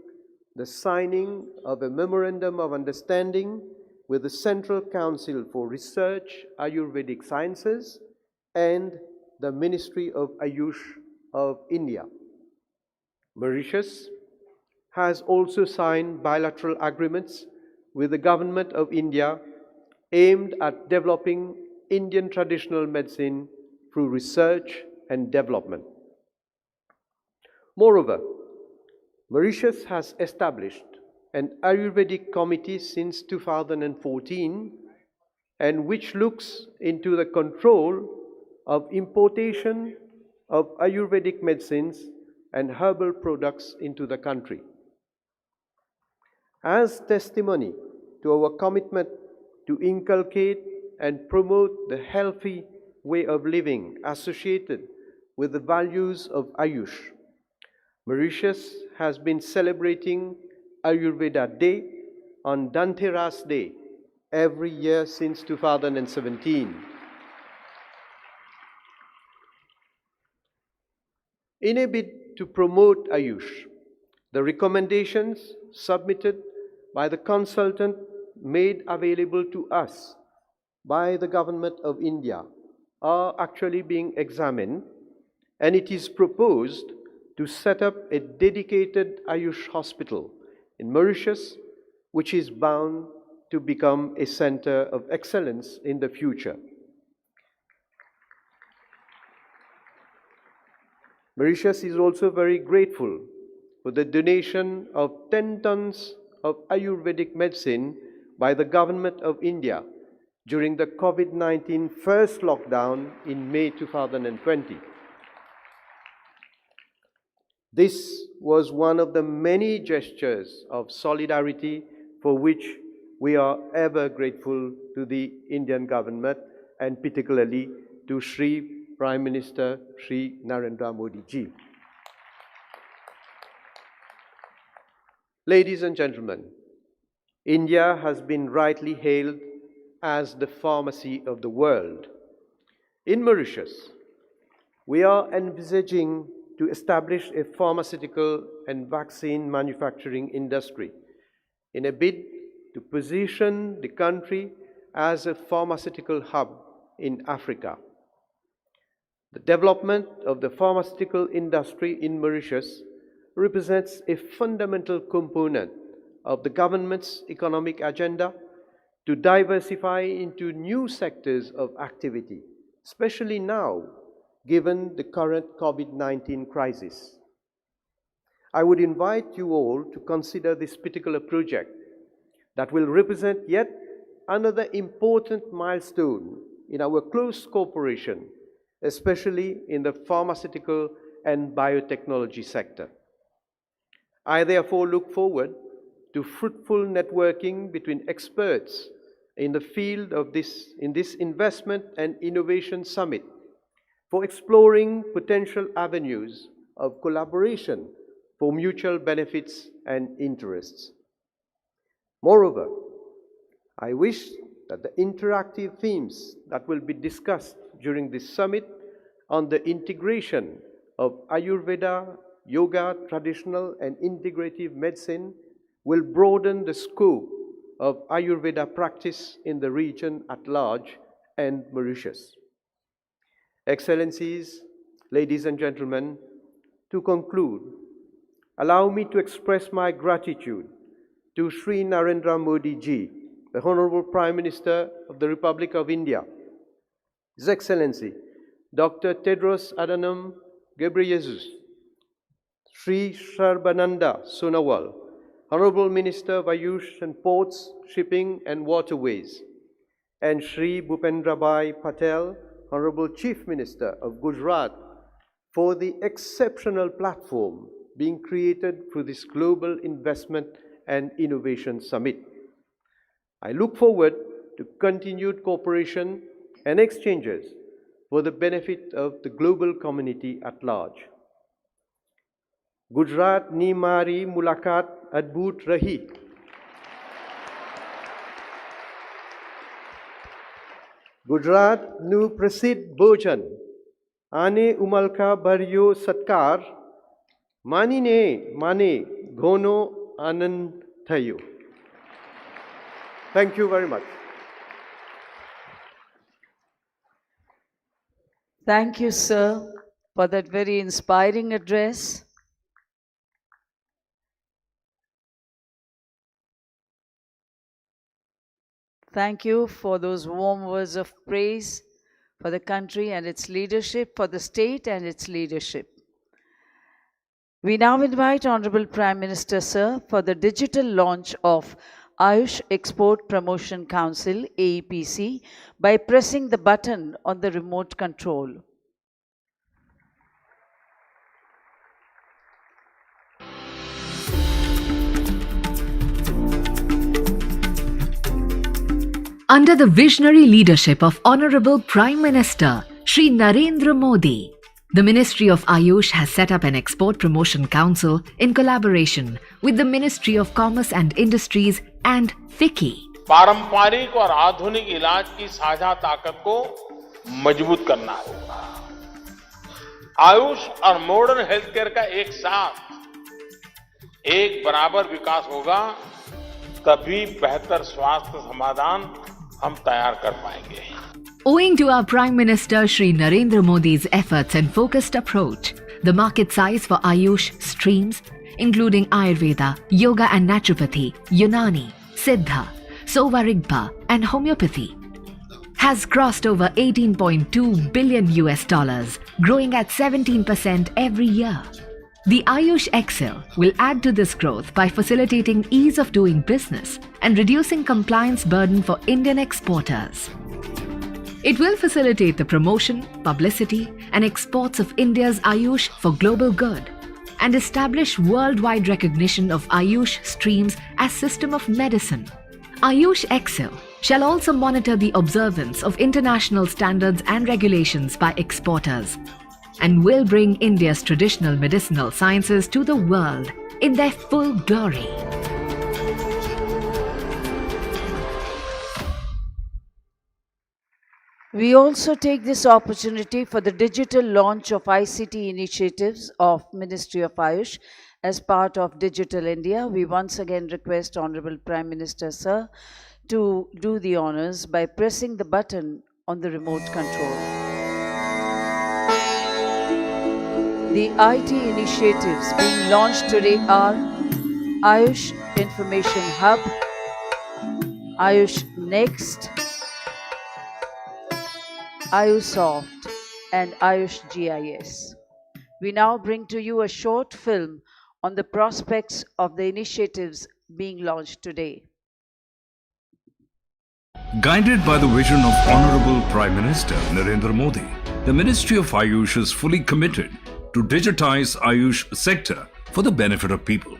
the signing of a Memorandum of Understanding with the Central Council for Research, Ayurvedic Sciences, and the Ministry of Ayush of India. Mauritius has also signed bilateral agreements with the Government of India aimed at developing Indian traditional medicine through research and development. Moreover, Mauritius has established an Ayurvedic committee since 2014, and which looks into the control of importation of Ayurvedic medicines and herbal products into the country. As testimony to our commitment to inculcate and promote the healthy way of living associated with the values of Ayush, Mauritius has been celebrating Ayurveda Day on Dhanteras Day every year since 2017. In a bid to promote Ayush, the recommendations submitted by the consultant made available to us by the Government of India are actually being examined, and it is proposed to set up a dedicated Ayush hospital in Mauritius, which is bound to become a center of excellence in the future. Mauritius is also very grateful for the donation of 10 tons of Ayurvedic medicine by the Government of India during the COVID-19 first lockdown in May 2020. This was one of the many gestures of solidarity for which we are ever grateful to the Indian government, and particularly to Shri Prime Minister Shri Narendramodi ji. Ladies and gentlemen, India has been rightly hailed as the pharmacy of the world. In Mauritius, we are envisaging to establish a pharmaceutical and vaccine manufacturing industry in a bid to position the country as a pharmaceutical hub in Africa. The development of the pharmaceutical industry in Mauritius represents a fundamental component of the government's economic agenda to diversify into new sectors of activity, especially now, given the current COVID-19 crisis. I would invite you all to consider this particular project that will represent yet another important milestone in our close cooperation, especially in the pharmaceutical and biotechnology sector. I therefore look forward to fruitful networking between experts in the field of this investment and innovation summit for exploring potential avenues of collaboration for mutual benefits and interests. Moreover, I wish that the interactive themes that will be discussed during this summit on the integration of Ayurveda, yoga, traditional and integrative medicine will broaden the scope of Ayurveda practice in the region at large and Mauritius. Excellencies, ladies and gentlemen, to conclude, allow me to express my gratitude to Shri Narendra Modi ji, the Honorable Prime Minister of the Republic of India, His Excellency Dr. Tedros Adhanom Ghebreyesus, Shri Sarbananda Sonowal, Honorable Minister of Ayush and Ports, Shipping and Waterways, and Shri Bhupendrabhai Patel, Honorable Chief Minister of Gujarat, for the exceptional platform being created through this Global Investment and Innovation Summit. I look forward to continued cooperation and exchanges for the benefit of the global community at large. Gujaratની મારી મુલાકાત અદ્ભુત રહી. ગુજરાતનું પ્રસિદ્ધ ભોજન આને ઉમલકા ભર્યો સત્કાર માનીને માને ઘણો આનંદ થયો. Thank you very much. Thank you, sir, for that very inspiring address. Thank you for those warm words of praise for the country and its leadership, for the state and its leadership. We now invite Honorable Prime Minister, sir, for the digital launch of Ayush Export Promotion Council, AEPC, by pressing the button on the remote control. Under the visionary leadership of Honorable Prime Minister Shri Narendramodi, the Ministry of Ayush has set up an Export Promotion Council in collaboration with the Ministry of Commerce and Industries and FICCI. पारंपरिक और आधुनिक इलाज की साझा ताकत को मजबूत करना होगा. आयुष और मॉडर्न हेल्थ केयर का एक साथ एक बराबर विकास होगा, तभी बेहतर स्वास्थ्य समाधान हम तैयार कर पाएंगे. Owing to our Prime Minister Shri Narendra Modi's efforts and focused approach, the market size for Ayush streams, including Ayurveda, Yoga and Naturopathy, Unani, Siddha, Sovarigpa and Homeopathy, has crossed over $18.2 billion, growing at 17% every year. The Ayush Excel will add to this growth by facilitating ease of doing business and reducing compliance burden for Indian exporters. It will facilitate the promotion, publicity and exports of India's Ayush for global good and establish worldwide recognition of Ayush streams as system of medicine. Ayush Excel shall also monitor the observance of international standards and regulations by exporters and will bring India's traditional medicinal sciences to the world in their full glory. We also take this opportunity for the digital launch of ICT initiatives of Ministry of Ayush as part of Digital India. We once again request Honorable Prime Minister, sir, to do the honors by pressing the button on the remote control. The IT initiatives being launched today are Ayush Information Hub, Ayush Next, Ayusoft and Ayush GIS. We now bring to you a short film on the prospects of the initiatives being launched today. Guided by the vision of Honorable Prime Minister Narendra Modi, the Ministry of Ayush is fully committed to digitize Ayush sector for the benefit of people.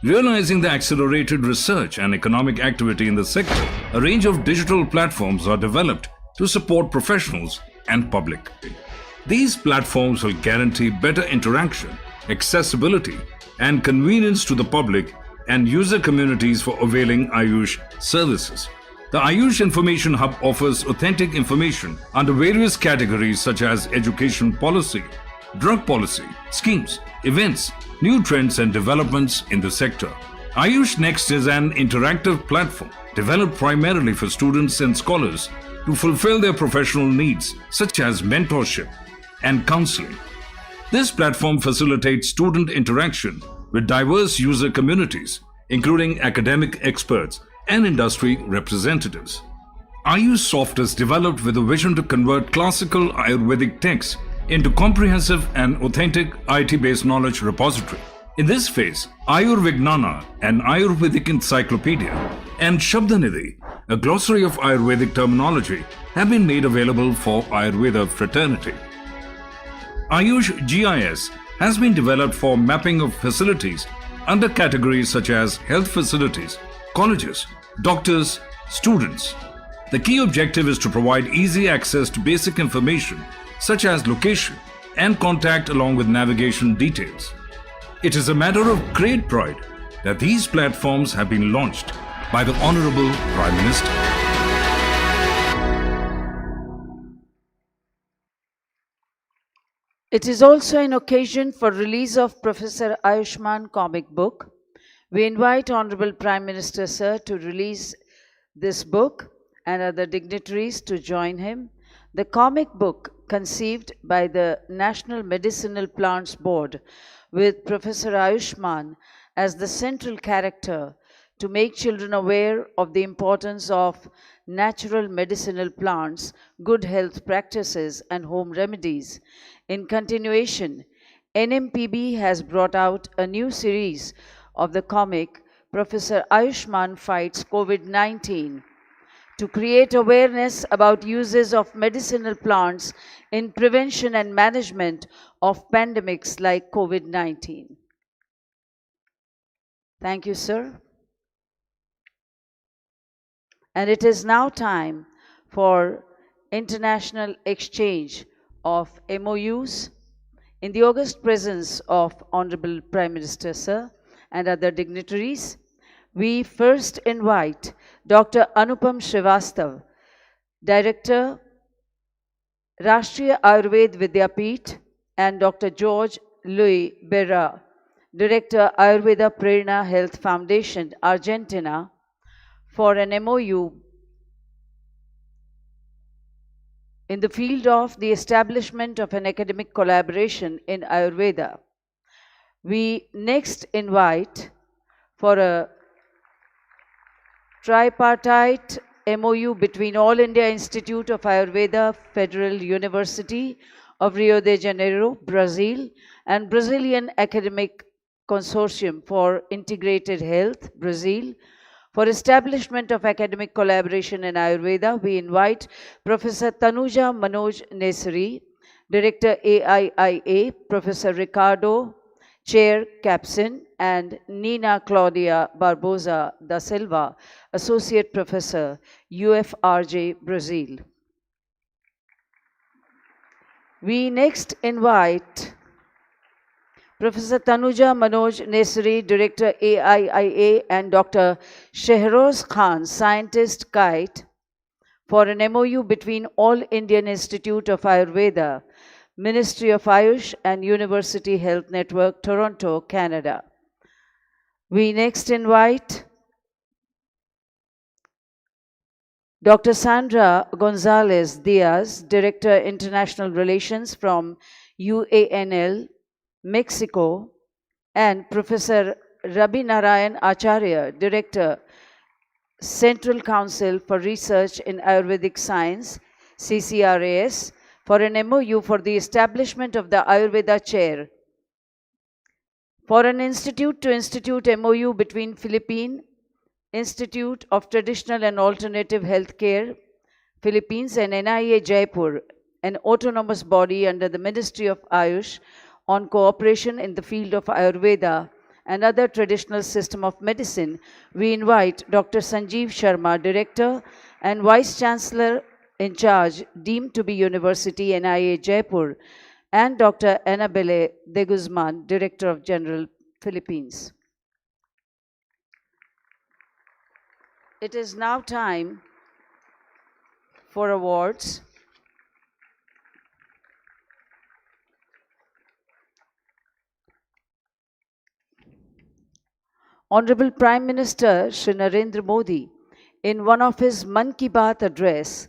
Realizing the accelerated research and economic activity in the sector, a range of digital platforms are developed to support professionals and public. These platforms will guarantee better interaction, accessibility, and convenience to the public and user communities for availing Ayush services. The Ayush Information Hub offers authentic information under various categories such as education policy, drug policy, schemes, events, new trends and developments in the sector. Ayush Next is an interactive platform developed primarily for students and scholars to fulfill their professional needs such as mentorship and counseling. This platform facilitates student interaction with diverse user communities, including academic experts and industry representatives. Ayusoft is developed with a vision to convert classical Ayurvedic texts into comprehensive and authentic IT-based knowledge repository. In this phase, Ayurvignana, an Ayurvedic encyclopedia, and Shabdanidhi, a glossary of Ayurvedic terminology, have been made available for Ayurveda fraternity. Ayush GIS has been developed for mapping of facilities under categories such as health facilities, colleges, doctors, students. The key objective is to provide easy access to basic information such as location and contact along with navigation details. It is a matter of great pride that these platforms have been launched by the Honorable Prime Minister. It is also an occasion for release of Professor Ayushman comic book. We invite Honorable Prime Minister Sir to release this book and other dignitaries to join him. The comic book, conceived by the National Medicinal Plants Board with Professor Ayushman as the central character to make children aware of the importance of natural medicinal plants, good health practices, and home remedies. In continuation, NMPB has brought out a new series of the comic Professor Ayushman Fights COVID-19 to create awareness about uses of medicinal plants in prevention and management of pandemics like COVID-19. Thank you, sir. And it is now time for international exchange of MOUs in the august presence of Honorable Prime Minister Sir and other dignitaries. We first invite Dr. Anupam Srivastav, Director, Rashtriya Ayurved Vidyapith, and Dr. George Louis Berra, Director, Ayurveda Prerna Health Foundation, Argentina, for an MOU in the field of the establishment of an academic collaboration in Ayurveda. We next invite for a tripartite MOU between All India Institute of Ayurveda Federal University of Rio de Janeiro, Brazil, and Brazilian Academic Consortium for Integrated Health, Brazil. For establishment of academic collaboration in Ayurveda, we invite Professor Tanuja Manoj Nesri, Director AIIA, Professor Ricardo, Chair Capson, and Nina Claudia Barbosa da Silva, Associate Professor, UFRJ, Brazil. We next invite Professor Tanuja Manoj Nesri, Director AIIA, and Dr. Shehroz Khan, Scientist Kite, for an MOU between All Indian Institute of Ayurveda, Ministry of Ayush, and University Health Network, Toronto, Canada. We next invite Dr. Sandra Gonzalez Diaz, Director International Relations from UANL, Mexico, and Professor Rabi Narayan Acharya, Director, Central Council for Research in Ayurvedic Science, CCRAS, for an MOU for the establishment of the Ayurveda Chair. For an institute-to-institute MOU between Philippine Institute of Traditional and Alternative Healthcare, Philippines, and NIA Jaipur, an autonomous body under the Ministry of Ayush, on cooperation in the field of Ayurveda and other traditional system of medicine, we invite Dr. Sanjeev Sharma, Director and Vice Chancellor in charge, deemed to be University NIA Jaipur, and Dr. Annabelle de Guzman, Director of General, Philippines. It is now time for awards. Honorable Prime Minister Shri Narendra Modi, in one of his Man Ki Baat address,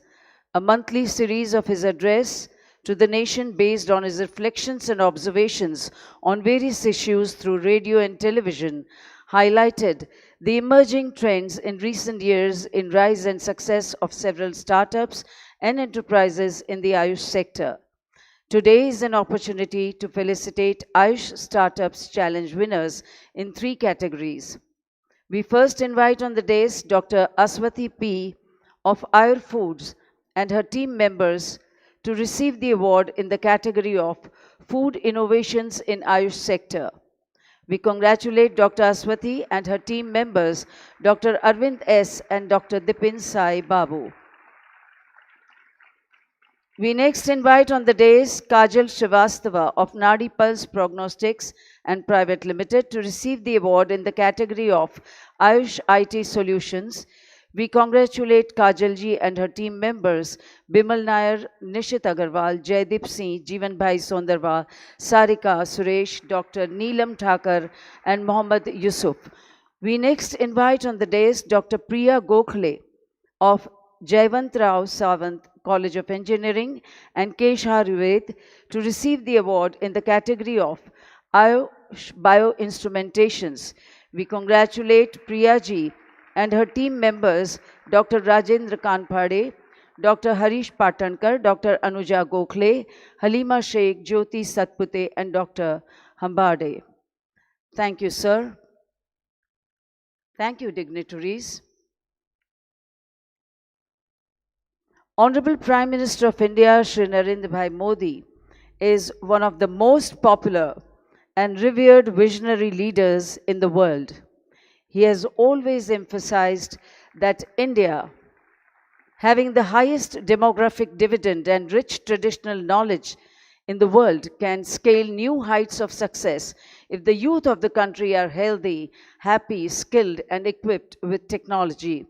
a monthly series of his address to the nation based on his reflections and observations on various issues through radio and television, highlighted the emerging trends in recent years in rise and success of several startups and enterprises in the Ayush sector. Today is an opportunity to felicitate Ayush Startups Challenge winners in 3 categories. We first invite on the dais Dr. Aswati P. of Ayur Foods and her team members to receive the award in the category of Food Innovations in Ayush sector. We congratulate Dr. Aswati and her team members, Dr. Arvind S. and Dr. Dipin Sai Babu. We next invite on the dais Kajal Srivastava of Nadi Pulse Prognostics and Private Limited to receive the award in the category of Ayush IT Solutions. We congratulate Kajal ji and her team members, Bimal Nair, Nishit Agarwal, Jaideep Singh, Jeevan Bhai Sondarwal, Sarika, Suresh, Dr. Neelam Thakur, and Mohammad Yusuf. We next invite on the dais Dr. Priya Gokhale of Jayavant Rao Sawant College of Engineering and Kesh Harved to receive the award in the category of Ayush Bioinstrumentations. We congratulate Priya ji and her team members, Dr. Rajendra Kanphade, Dr. Harish Patankar, Dr. Anuja Gokhale, Halima Sheikh, Jyoti Satpute, and Dr. Hambade. Thank you, sir. Thank you, dignitaries. Honorable Prime Minister of India, Shri Narendra Modi, is one of the most popular and revered visionary leaders in the world. He has always emphasized that India, having the highest demographic dividend and rich traditional knowledge in the world, can scale new heights of success if the youth of the country are healthy, happy, skilled, and equipped with technology,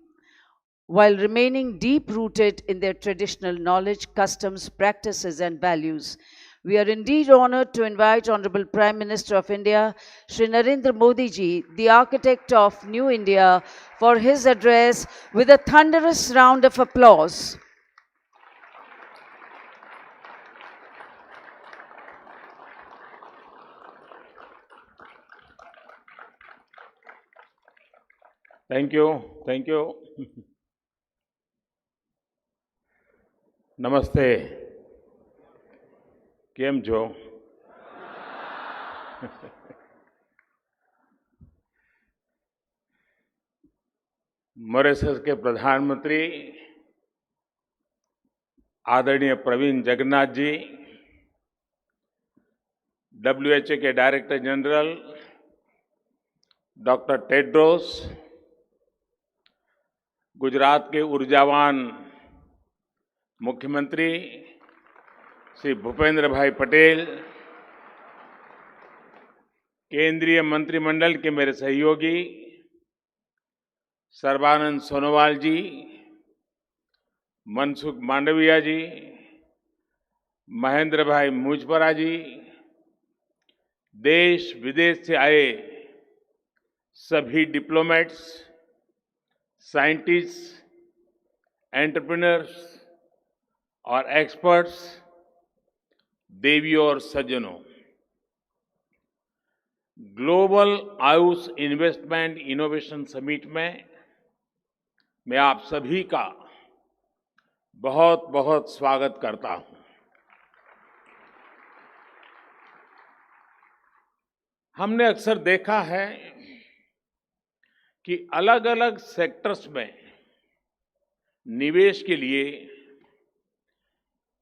while remaining deep-rooted in their traditional knowledge, customs, practices, and values. We are indeed honored to invite Honorable Prime Minister of India, Shri Narendra Modi ji, the architect of New India, for his address with a thunderous round of applause. Thank you. Thank you. नमस्ते, केम छो? Mauritius के प्रधानमंत्री आदरणीय Praveen Jagannath ji, WHO के director general doctor Tedros, Gujarat के ऊर्जावान मुख्यमंत्री श्री भूपेंद्र भाई पटेल, केंद्रीय मंत्रिमंडल के मेरे सहयोगी सर्बानंद सोनोवाल जी, मनसुख मांडविया जी, महेंद्र भाई मुजपरा जी, देश विदेश से आए सभी डिप्लोमेट्स, साइंटिस्ट, एंटरप्रेन्योर्स और एक्सपर्ट्स, देवियों और सज्जनों, global Ayush investment innovation summit में मैं आप सभी का बहुत बहुत स्वागत करता हूं। हमने अक्सर देखा है कि अलग अलग सेक्टर्स में निवेश के लिए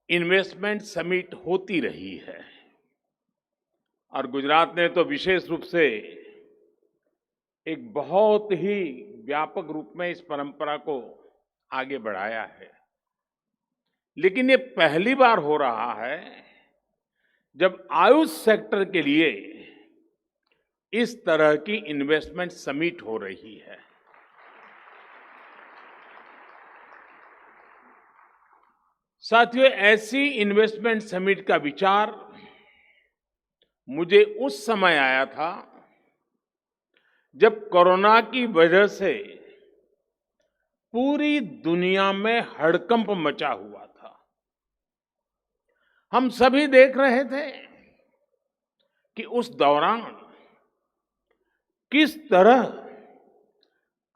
इन्वेस्टमेंट समिट होती रही है और गुजरात ने तो विशेष रूप से एक बहुत ही व्यापक रूप में इस परंपरा को आगे बढ़ाया है। लेकिन ये पहली बार हो रहा है जब आयुष सेक्टर के लिए इस तरह की इन्वेस्टमेंट समिट हो रही है। साथियों, ऐसी इन्वेस्टमेंट समिट का विचार मुझे उस समय आया था जब कोरोना की वजह से पूरी दुनिया में हड़कंप मचा हुआ था। हम सभी देख रहे थे कि उस दौरान किस तरह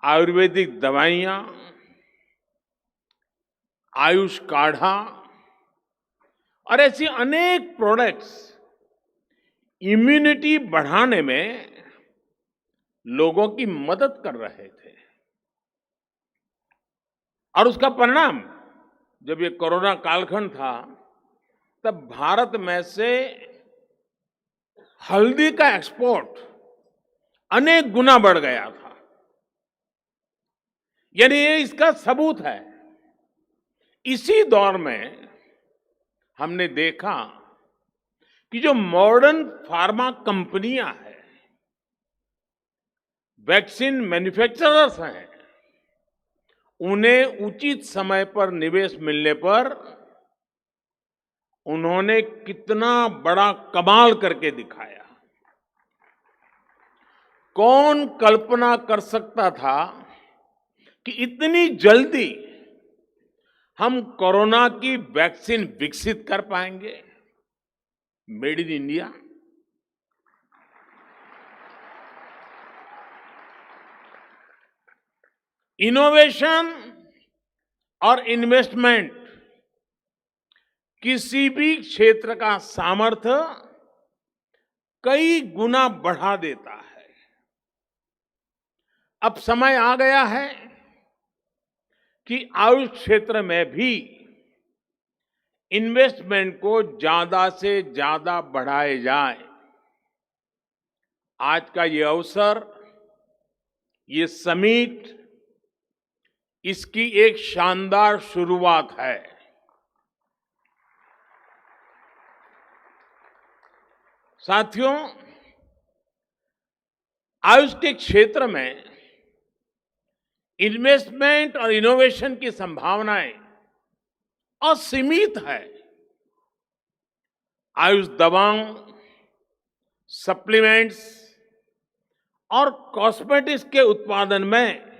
आयुर्वेदिक दवाइयां, आयुष काढ़ा और ऐसी अनेक प्रोडक्ट्स इम्यूनिटी बढ़ाने में लोगों की मदद कर रहे थे। और उसका परिणाम, जब ये कोरोना कालखंड था, तब भारत में से हल्दी का एक्सपोर्ट अनेक गुना बढ़ गया था। यानी ये इसका सबूत है। इसी दौर में हमने देखा कि जो मॉडर्न फार्मा कंपनियां हैं, वैक्सीन मैन्युफैक्चरर्स हैं, उन्हें उचित समय पर निवेश मिलने पर उन्होंने कितना बड़ा कमाल करके दिखाया। कौन कल्पना कर सकता था कि इतनी जल्दी हम कोरोना की वैक्सीन विकसित कर पाएंगे। Made in India. इनोवेशन और इन्वेस्टमेंट किसी भी क्षेत्र का सामर्थ्य कई गुना बढ़ा देता है। अब समय आ गया है कि आयुष क्षेत्र में भी इन्वेस्टमेंट को ज्यादा से ज्यादा बढ़ाए जाए। आज का ये अवसर, ये समिट, इसकी एक शानदार शुरुआत है। साथियों, आयुष के क्षेत्र में इन्वेस्टमेंट और इनोवेशन की संभावनाएं असीमित है। आयुष दवाओं, सप्लीमेंट्स और कॉस्मेटिक्स के उत्पादन में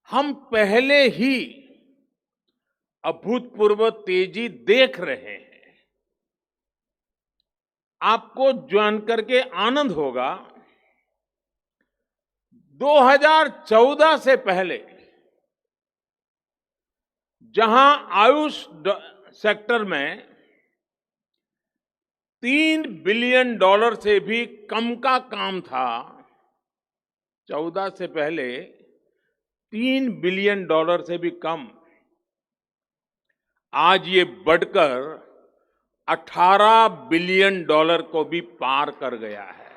हम पहले ही अभूतपूर्व तेजी देख रहे हैं। आपको जानकर के आनंद होगा, 2014 से पहले जहां आयुष सेक्टर में $3 बिलियन से भी कम का काम था, 14 से पहले $3 बिलियन से भी कम, आज ये बढ़कर $18 बिलियन को भी पार कर गया है।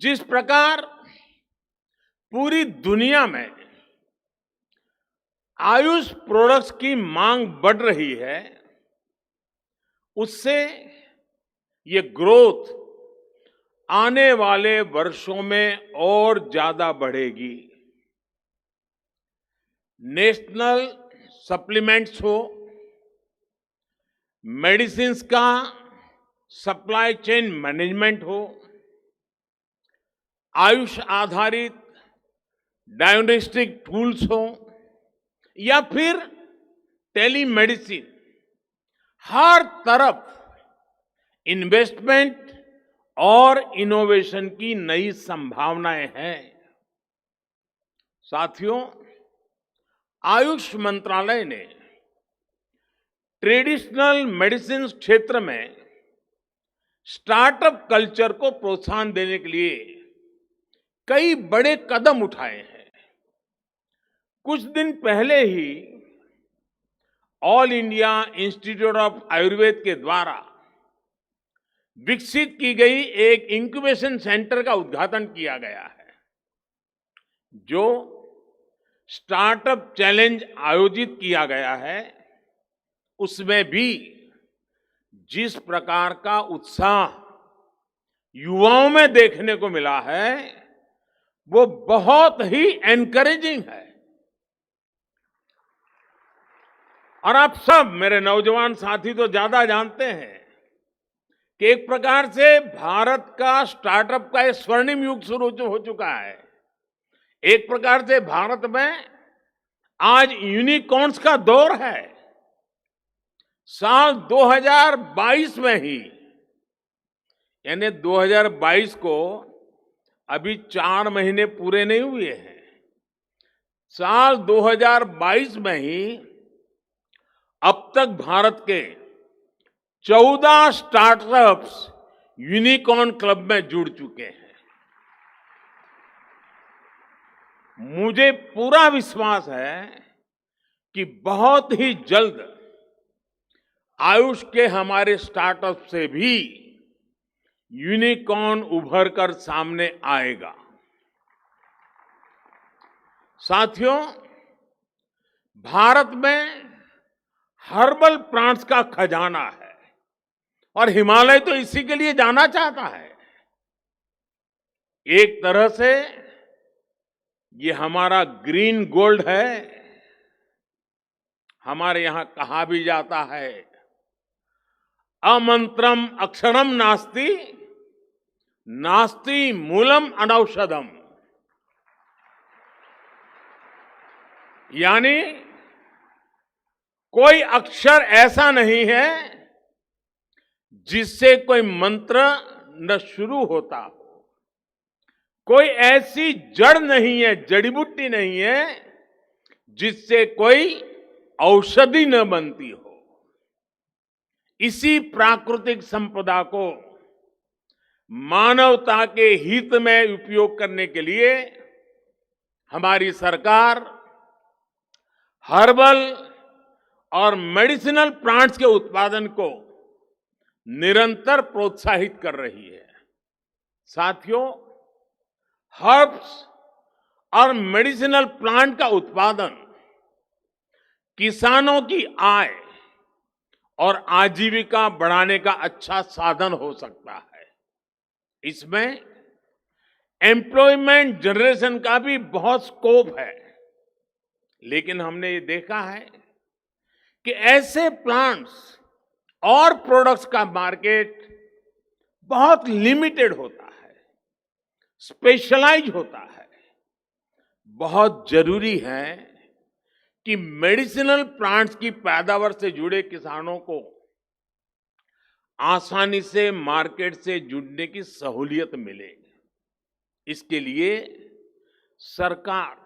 जिस प्रकार पूरी दुनिया में आयुष प्रोडक्ट्स की मांग बढ़ रही है, उससे ये ग्रोथ आने वाले वर्षों में और ज्यादा बढ़ेगी। नेशनल सप्लीमेंट्स हो, मेडिसिन्स का सप्लाई चेन मैनेजमेंट हो, आयुष आधारित डायग्नोस्टिक टूल्स हो या फिर टेलीमेडिसिन, हर तरफ इन्वेस्टमेंट और इनोवेशन की नई संभावनाएं हैं। साथियों, आयुष मंत्रालय ने ट्रेडिशनल मेडिसिन क्षेत्र में स्टार्टअप कल्चर को प्रोत्साहन देने के लिए कई बड़े कदम उठाए हैं। कुछ दिन पहले ही All India Institute of Ayurveda के द्वारा विकसित की गई एक इंक्यूबेशन सेंटर का उद्घाटन किया गया है, जो स्टार्टअप चैलेंज आयोजित किया गया है। उसमें भी जिस प्रकार का उत्साह युवाओं में देखने को मिला है, वो बहुत ही एनकरेजिंग है। और आप सब मेरे नौजवान साथी तो ज्यादा जानते हैं कि एक प्रकार से भारत का स्टार्टअप का एक स्वर्णिम युग शुरू हो चुका है। एक प्रकार से भारत में आज यूनिकॉर्न्स का दौर है। साल 2022 में ही, यानी 2022 को अभी 4 महीने पूरे नहीं हुए हैं, साल 2022 में ही अब तक भारत के 14 स्टार्टअप्स यूनिकॉर्न क्लब में जुड़ चुके हैं। मुझे पूरा विश्वास है कि बहुत ही जल्द आयुष के हमारे स्टार्टअप से भी यूनिकॉर्न उभर कर सामने आएगा। साथियों, भारत में हर्बल प्लांट्स का खजाना है और हिमालय तो इसी के लिए जाना चाहता है। एक तरह से ये हमारा ग्रीन गोल्ड है। हमारे यहां कहा भी जाता है, अमंत्रम अक्षरम नास्ति, नास्ति मूलम अनौषधम। यानी कोई अक्षर ऐसा नहीं है जिससे कोई मंत्र न शुरू होता हो, कोई ऐसी जड़ नहीं है, जड़ी बूटी नहीं है जिससे कोई औषधि न बनती हो। इसी प्राकृतिक संपदा को मानवता के हित में उपयोग करने के लिए हमारी सरकार हर्बल और मेडिसिनल प्लांट्स के उत्पादन को निरंतर प्रोत्साहित कर रही है। साथियों, हर्ब्स और मेडिसिनल प्लांट का उत्पादन किसानों की आय और आजीविका बढ़ाने का अच्छा साधन हो सकता है। इसमें एम्प्लॉयमेंट जनरेशन का भी बहुत स्कोप है। लेकिन हमने ये देखा है कि ऐसे प्लांट्स और प्रोडक्ट्स का मार्केट बहुत लिमिटेड होता है, स्पेशलाइज होता है। बहुत जरूरी है कि मेडिसिनल प्लांट्स की पैदावार से जुड़े किसानों को आसानी से मार्केट से जुड़ने की सहूलियत मिले। इसके लिए सरकार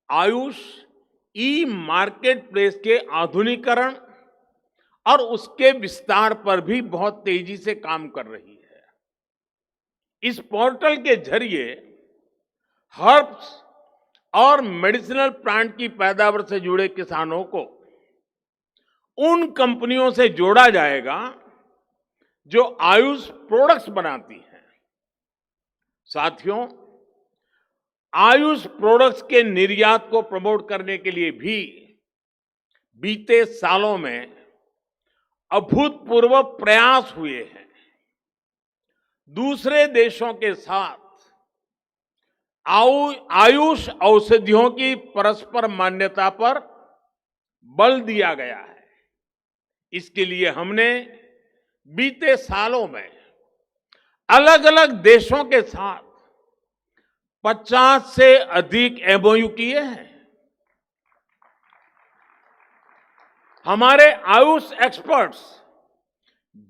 आयुष ई मार्केट प्लेस के आधुनिकीकरण और उसके विस्तार पर भी बहुत तेजी से काम कर रही है। इस पोर्टल के जरिए हर्ब्स और मेडिसिनल प्लांट की पैदावार से जुड़े किसानों को उन कंपनियों से जोड़ा जाएगा जो आयुष प्रोडक्ट्स बनाती हैं। साथियों, आयुष प्रोडक्ट्स के निर्यात को प्रमोट करने के लिए भी बीते सालों में अभूतपूर्व प्रयास हुए हैं। दूसरे देशों के साथ आयुष औषधियों की परस्पर मान्यता पर बल दिया गया है। इसके लिए हमने बीते सालों में अलग अलग देशों के साथ 50 से अधिक एमओयू किए हैं। हमारे Ayush experts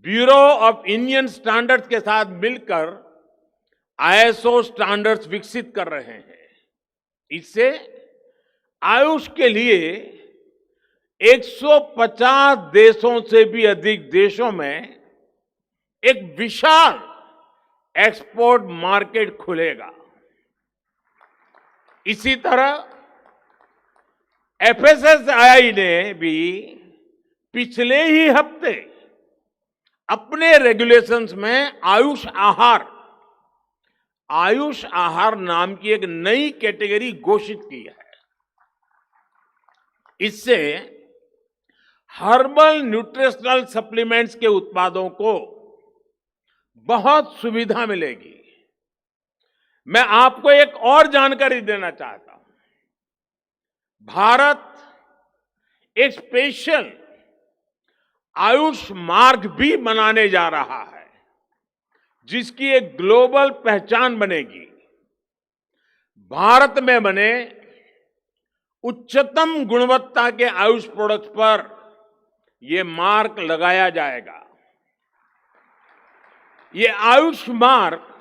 bureau of Indian standards के साथ मिलकर आईएसओ स्टैंडर्ड्स विकसित कर रहे हैं। इससे आयुष के लिए 150 देशों से भी अधिक देशों में एक विशाल एक्सपोर्ट मार्केट खुलेगा। इसी तरह एफएसएसआई ने भी पिछले ही हफ्ते अपने रेगुलेशंस में आयुष आहार नाम की एक नई कैटेगरी घोषित की है। इससे हर्बल न्यूट्रिशनल सप्लीमेंट्स के उत्पादों को बहुत सुविधा मिलेगी। मैं आपको एक और जानकारी देना चाहता हूं। भारत एक स्पेशल आयुष मार्ग भी बनाने जा रहा है, जिसकी एक ग्लोबल पहचान बनेगी। भारत में बने उच्चतम गुणवत्ता के आयुष प्रोडक्ट्स पर यह मार्क लगाया जाएगा। ये आयुष मार्क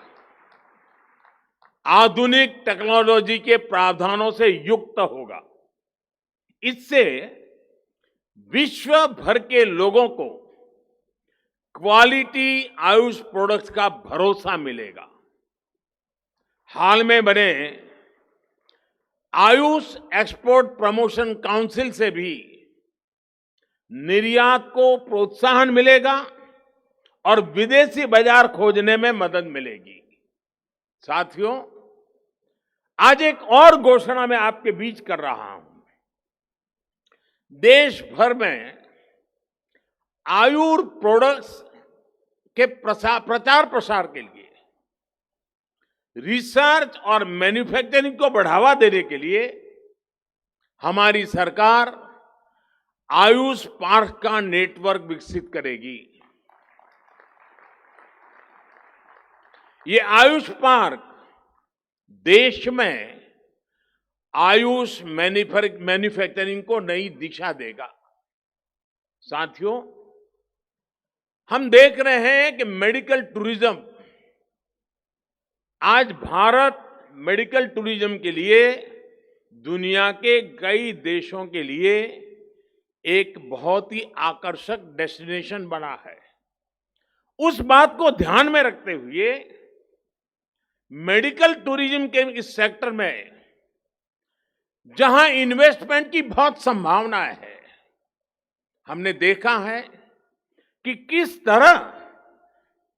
आधुनिक टेक्नोलॉजी के प्रावधानों से युक्त होगा। इससे विश्व भर के लोगों को क्वालिटी आयुष प्रोडक्ट्स का भरोसा मिलेगा। हाल में बने आयुष एक्सपोर्ट प्रमोशन काउंसिल से भी निर्यात को प्रोत्साहन मिलेगा और विदेशी बाजार खोजने में मदद मिलेगी। साथियों, आज एक और घोषणा मैं आपके बीच कर रहा हूं। देश भर में आयुर्वेद प्रोडक्ट्स के प्रचार प्रसार के लिए रिसर्च और मैन्युफैक्चरिंग को बढ़ावा देने के लिए हमारी सरकार आयुष पार्क का नेटवर्क विकसित करेगी। ये आयुष पार्क देश में आयुष मैन्युफैक्चरिंग को नई दिशा देगा। साथियों, हम देख रहे हैं कि मेडिकल टूरिज्म, आज भारत मेडिकल टूरिज्म के लिए दुनिया के कई देशों के लिए एक बहुत ही आकर्षक डेस्टिनेशन बना है। उस बात को ध्यान में रखते हुए मेडिकल टूरिज्म के इस सेक्टर में जहां इन्वेस्टमेंट की बहुत संभावना है, हमने देखा है कि किस तरह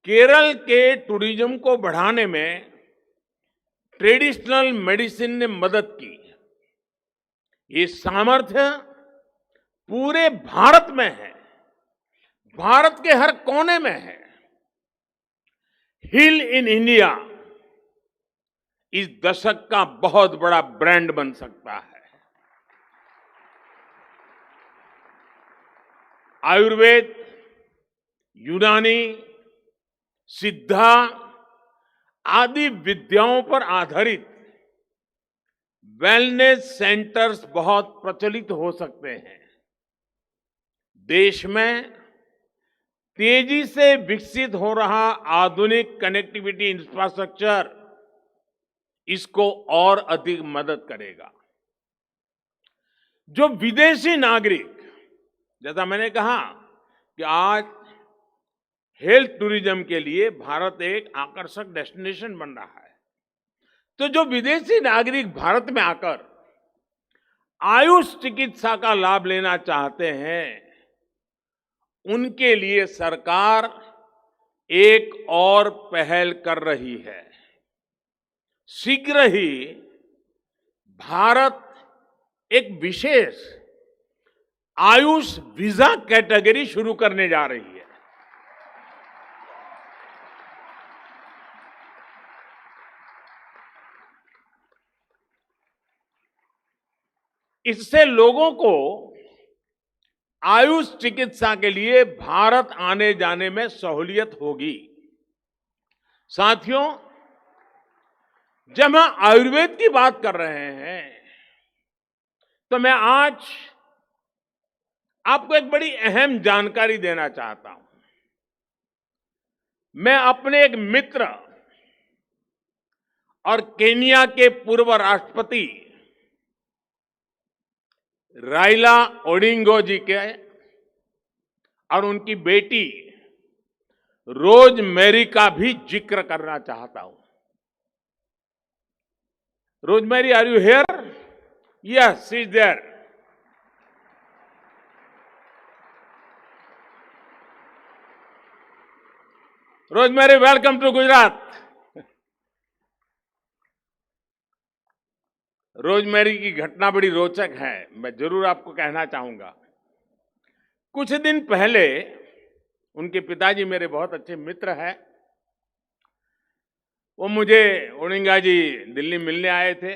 केरल के टूरिज्म को बढ़ाने में ट्रेडिशनल मेडिसिन ने मदद की। ये सामर्थ्य पूरे भारत में है, भारत के हर कोने में है। हील इन इंडिया इस दशक का बहुत बड़ा ब्रांड बन सकता है। आयुर्वेद, यूनानी, सिद्धा आदि विद्याओं पर आधारित वेलनेस सेंटर्स बहुत प्रचलित हो सकते हैं। देश में तेजी से विकसित हो रहा आधुनिक कनेक्टिविटी इंफ्रास्ट्रक्चर इसको और अधिक मदद करेगा। जो विदेशी नागरिक, जैसा मैंने कहा कि आज हेल्थ टूरिज्म के लिए भारत एक आकर्षक डेस्टिनेशन बन रहा है, तो जो विदेशी नागरिक भारत में आकर आयुष चिकित्सा का लाभ लेना चाहते हैं, उनके लिए सरकार एक और पहल कर रही है। शीघ्र ही भारत एक विशेष आयुष वीजा कैटेगरी शुरू करने जा रही है। इससे लोगों को आयुष चिकित्सा के लिए भारत आने जाने में सहूलियत होगी। साथियों, जब हम आयुर्वेद की बात कर रहे हैं, तो मैं आज आपको एक बड़ी अहम जानकारी देना चाहता हूं। मैं अपने एक मित्र और केन्या के पूर्व राष्ट्रपति राइला ओडिंगो जी के और उनकी बेटी रोज मैरी का भी जिक्र करना चाहता हूं। Rosemary, are you here? Yes, she is there. Rosemary, welcome to Gujarat. Rosemary की घटना बड़ी रोचक है, मैं जरूर आपको कहना चाहूंगा। कुछ दिन पहले उनके पिताजी मेरे बहुत अच्छे मित्र हैं, वो मुझे ओडिंगा जी दिल्ली मिलने आए थे।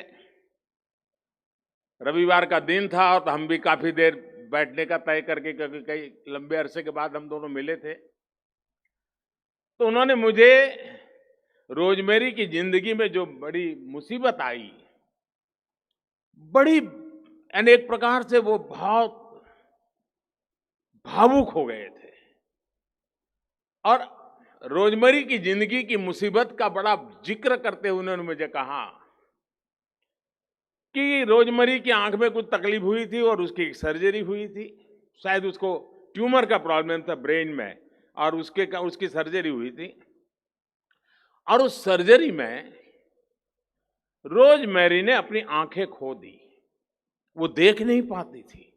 रविवार का दिन था और तो हम भी काफी देर बैठने का तय करके, क्योंकि कई लंबे अरसे के बाद हम दोनों मिले थे, तो उन्होंने मुझे रोजमेरी की जिंदगी में जो बड़ी मुसीबत आई, बड़ी अनेक प्रकार से वो बहुत भावुक हो गए थे, और रोजमेरी की जिंदगी की मुसीबत का बड़ा जिक्र करते हुए उन्होंने मुझे कहा कि रोजमेरी की आंख में कुछ तकलीफ हुई थी और उसकी एक सर्जरी हुई थी। शायद उसको ट्यूमर का प्रॉब्लम था ब्रेन में, और उसकी सर्जरी हुई थी। और उस सर्जरी में रोजमेरी ने अपनी आंखें खो दी, वो देख नहीं पाती थी।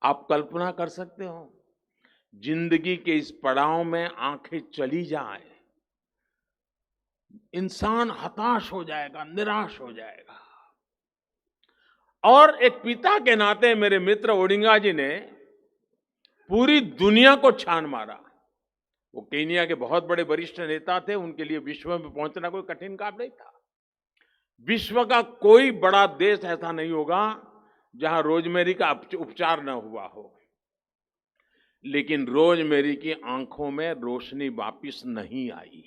आप कल्पना कर सकते हो, जिंदगी के इस पड़ाव में आंखें चली जाए, इंसान हताश हो जाएगा, निराश हो जाएगा। और एक पिता के नाते मेरे मित्र ओडिंगा जी ने पूरी दुनिया को छान मारा। वो केन्या के बहुत बड़े वरिष्ठ नेता थे, उनके लिए विश्व में पहुंचना कोई कठिन काम नहीं था। विश्व का कोई बड़ा देश ऐसा नहीं होगा जहां रोजमेरी का उपचार न हुआ हो, लेकिन रोजमेरी की आंखों में रोशनी वापिस नहीं आई।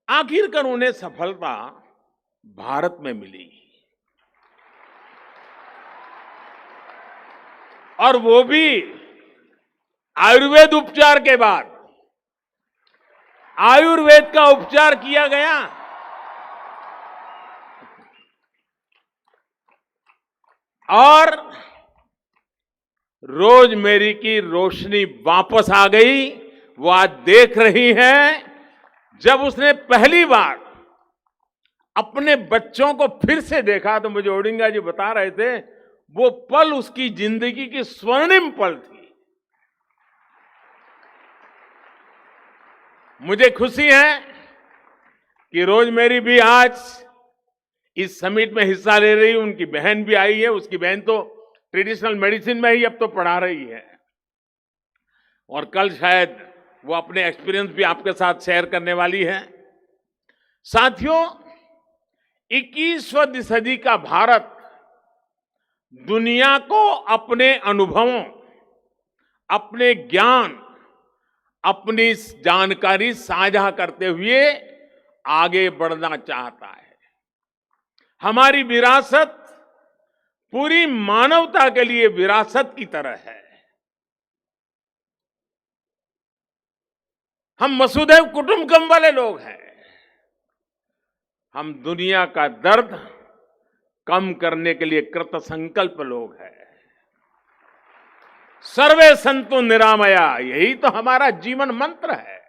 आखिरकार उन्हें सफलता भारत में मिली, और वो भी आयुर्वेद उपचार के बाद। आयुर्वेद का उपचार किया गया, और रोजमेरी की रोशनी वापस आ गई। वो आज देख रही हैं, जब उसने पहली बार अपने बच्चों को फिर से देखा तो मुझे ओडिंगा जी बता रहे थे, वो पल उसकी जिंदगी की स्वर्णिम पल थी। मुझे खुशी है कि रोजमेरी भी आज इस समिट में हिस्सा ले रही है। उनकी बहन भी आई है, उसकी बहन तो ट्रेडिशनल मेडिसिन में ही अब तो पढ़ा रही है, और कल शायद वो अपने एक्सपीरियंस भी आपके साथ शेयर करने वाली है। साथियों, 21वीं सदी का भारत दुनिया को अपने अनुभवों, अपने ज्ञान, अपनी जानकारी साझा करते हुए आगे बढ़ना चाहता है। हमारी विरासत पूरी मानवता के लिए विरासत की तरह है। हम वसुधैव कुटुंबकम वाले लोग हैं। हम दुनिया का दर्द कम करने के लिए कृत संकल्प लोग हैं। सर्वे संतु निरामया, यही तो हमारा जीवन मंत्र है।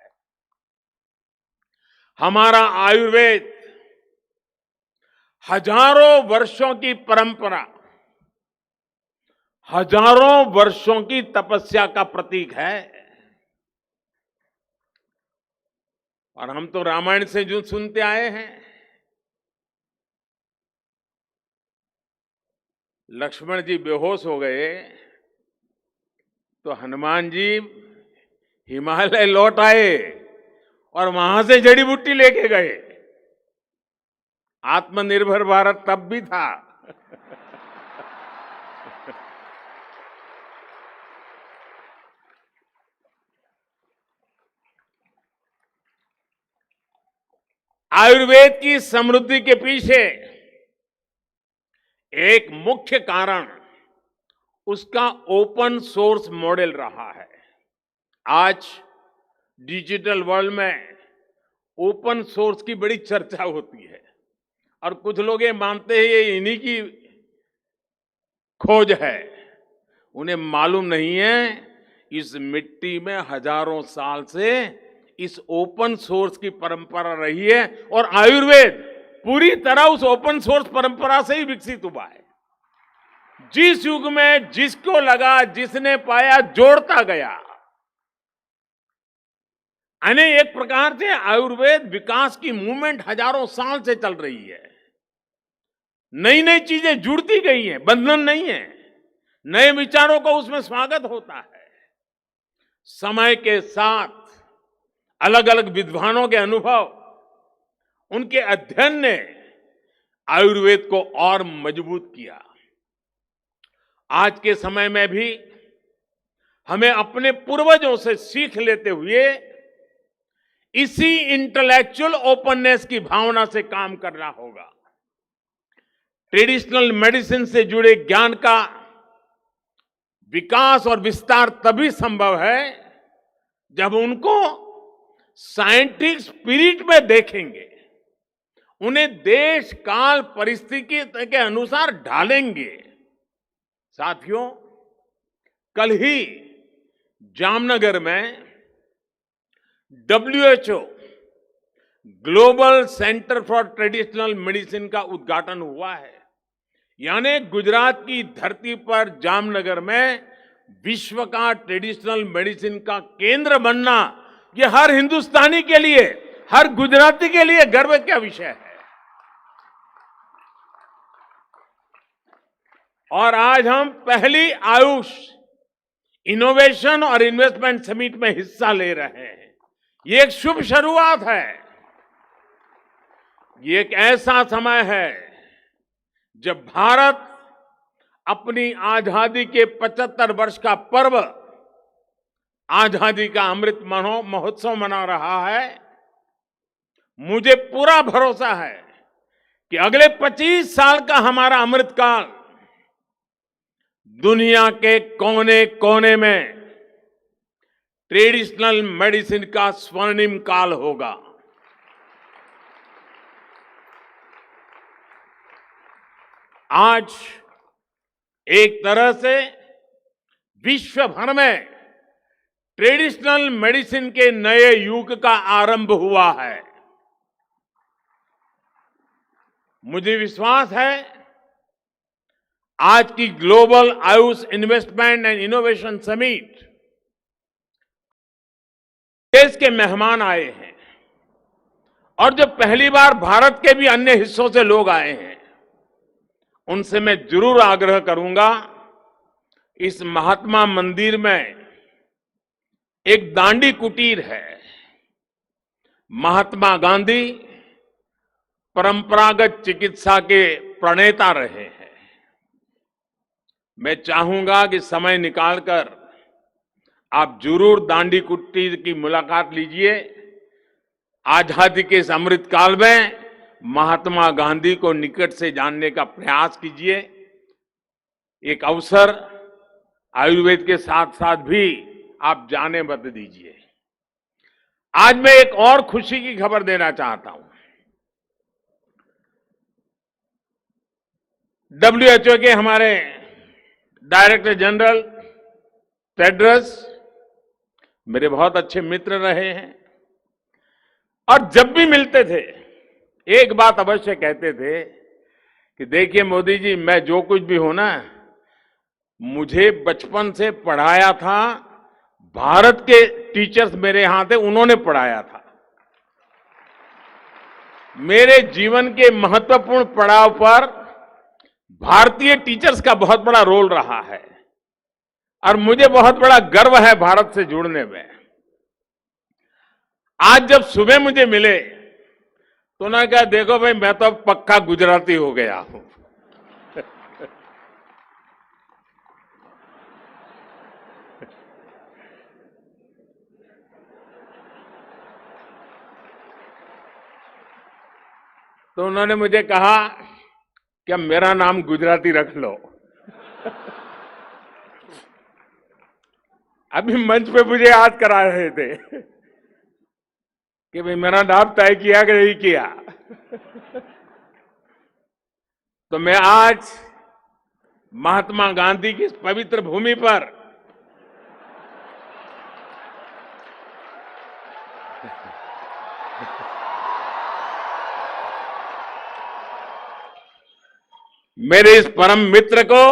हमारा आयुर्वेद हजारों वर्षों की परंपरा, हजारों वर्षों की तपस्या का प्रतीक है। और हम तो रामायण से जो सुनते आए हैं, लक्ष्मण जी बेहोश हो गए तो हनुमान जी हिमालय लौट आए और वहां से जड़ी बूटी लेके गए। आत्मनिर्भर भारत तब भी था। आयुर्वेद की समृद्धि के पीछे एक मुख्य कारण उसका ओपन सोर्स मॉडल रहा है। आज डिजिटल वर्ल्ड में ओपन सोर्स की बड़ी चर्चा होती है, और कुछ लोग ये मानते हैं ये इन्हीं की खोज है। उन्हें मालूम नहीं है इस मिट्टी में हजारों साल से इस ओपन सोर्स की परंपरा रही है, और आयुर्वेद पूरी तरह उस ओपन सोर्स परंपरा से ही विकसित हुआ है। जिस युग में जिसको लगा, जिसने पाया, जोड़ता गया। यानी एक प्रकार से आयुर्वेद विकास की मूवमेंट हजारों साल से चल रही है। नई नई चीजें जुड़ती गई हैं, बंधन नहीं है। नए विचारों को उसमें स्वागत होता है। समय के साथ अलग अलग विद्वानों के अनुभव, उनके अध्ययन ने आयुर्वेद को और मजबूत किया। आज के समय में भी हमें अपने पूर्वजों से सीख लेते हुए इसी इंटेलेक्चुअल ओपननेस की भावना से काम करना होगा। ट्रेडिशनल मेडिसिन से जुड़े ज्ञान का विकास और विस्तार तभी संभव है जब उनको साइंटिफिक स्पिरिट में देखेंगे, उन्हें देश काल परिस्थिति के अनुसार ढालेंगे। साथियों, कल ही जामनगर में WHO global centre for traditional medicine का उद्घाटन हुआ है। यानी गुजरात की धरती पर जामनगर में विश्व का ट्रेडिशनल मेडिसिन का केंद्र बनना, ये हर हिंदुस्तानी के लिए, हर गुजराती के लिए गर्व का विषय है। और आज हम पहली आयुष इनोवेशन और इन्वेस्टमेंट समिट में हिस्सा ले रहे हैं। ये एक शुभ शुरुआत है। ये एक ऐसा समय है जब भारत अपनी आजादी के 75 वर्ष का पर्व, आजादी का अमृत महोत्सव मना रहा है। मुझे पूरा भरोसा है कि अगले 25 साल का हमारा अमृतकाल दुनिया के कोने कोने में ट्रेडिशनल मेडिसिन का स्वर्णिम काल होगा। आज एक तरह से विश्व भर में ट्रेडिशनल मेडिसिन के नए युग का आरंभ हुआ है। मुझे विश्वास है आज की global Ayush investment and innovation summit, देश के मेहमान आए हैं और जो पहली बार भारत के भी अन्य हिस्सों से लोग आए हैं, उनसे मैं जरूर आग्रह करूंगा, इस महात्मा मंदिर में एक दांडी कुटीर है। महात्मा गांधी परंपरागत चिकित्सा के प्रणेता रहे हैं। मैं चाहूंगा कि समय निकालकर आप जरूर दांडी कुटीर की मुलाकात लीजिए। आजादी के इस अमृत काल में महात्मा गांधी को निकट से जानने का प्रयास कीजिए। एक अवसर आयुर्वेद के साथ साथ भी आप जाने मत दीजिए। आज मैं एक और खुशी की खबर देना चाहता हूं। WHO के हमारे डायरेक्टर जनरल टेड्रस मेरे बहुत अच्छे मित्र रहे हैं और जब भी मिलते थे एक बात अवश्य कहते थे कि देखिए मोदी जी, मैं जो कुछ भी हूं ना, मुझे बचपन से पढ़ाया था भारत के टीचर्स मेरे यहां थे, उन्होंने पढ़ाया था। मेरे जीवन के महत्वपूर्ण पड़ाव पर भारतीय टीचर्स का बहुत बड़ा रोल रहा है और मुझे बहुत बड़ा गर्व है भारत से जुड़ने में। आज जब सुबह मुझे मिले तो उन्होंने कहा, देखो भाई, मैं तो अब पक्का गुजराती हो गया हूं। तो उन्होंने मुझे कहा कि अब मेरा नाम गुजराती रख लो। अभी मंच पे मुझे याद करा रहे थे कि भाई मेरा नाम तय किया कि नहीं किया। तो मैं आज महात्मा गांधी की इस पवित्र भूमि पर मेरे इस परम मित्र को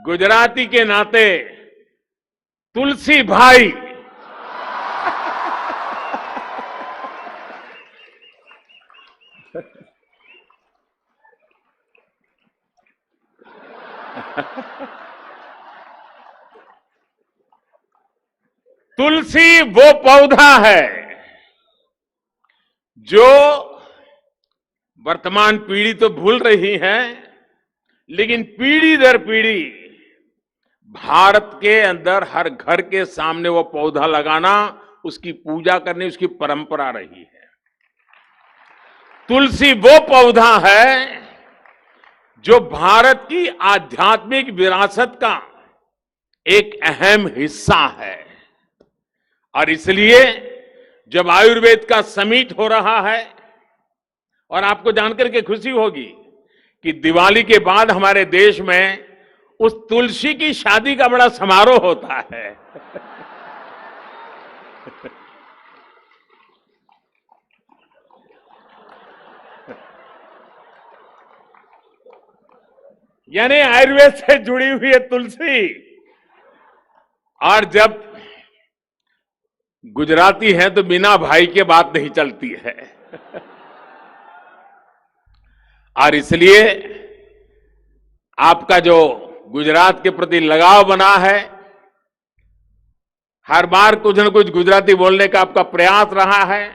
गुजराती के नाते तुलसी भाई तुलसी वो पौधा है जो वर्तमान पीढ़ी तो भूल रही है, लेकिन पीढ़ी दर पीढ़ी भारत के अंदर हर घर के सामने वो पौधा लगाना, उसकी पूजा करनी, उसकी परंपरा रही है। तुलसी वो पौधा है जो भारत की आध्यात्मिक विरासत का एक अहम हिस्सा है और इसलिए जब आयुर्वेद का समिट हो रहा है, और आपको जानकर के खुशी होगी कि दिवाली के बाद हमारे देश में उस तुलसी की शादी का बड़ा समारोह होता है। यानी आयुर्वेद से जुड़ी हुई है तुलसी। और जब गुजराती है तो बिना भाई के बात नहीं चलती है। और इसलिए आपका जो गुजरात के प्रति लगाव बना है, हर बार कुछ न कुछ गुजराती बोलने का आपका प्रयास रहा है,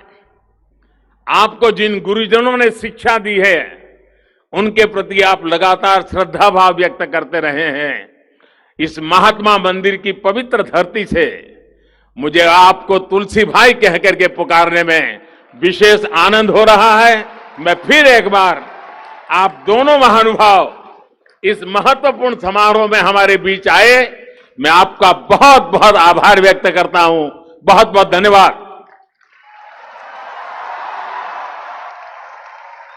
आपको जिन गुरुजनों ने शिक्षा दी है उनके प्रति आप लगातार श्रद्धा भाव व्यक्त करते रहे हैं। इस महात्मा मंदिर की पवित्र धरती से मुझे आपको तुलसी भाई कह करके पुकारने में विशेष आनंद हो रहा है। मैं फिर एक बार आप दोनों महानुभाव इस महत्वपूर्ण समारोह में हमारे बीच आए, मैं आपका बहुत बहुत आभार व्यक्त करता हूं। बहुत बहुत धन्यवाद।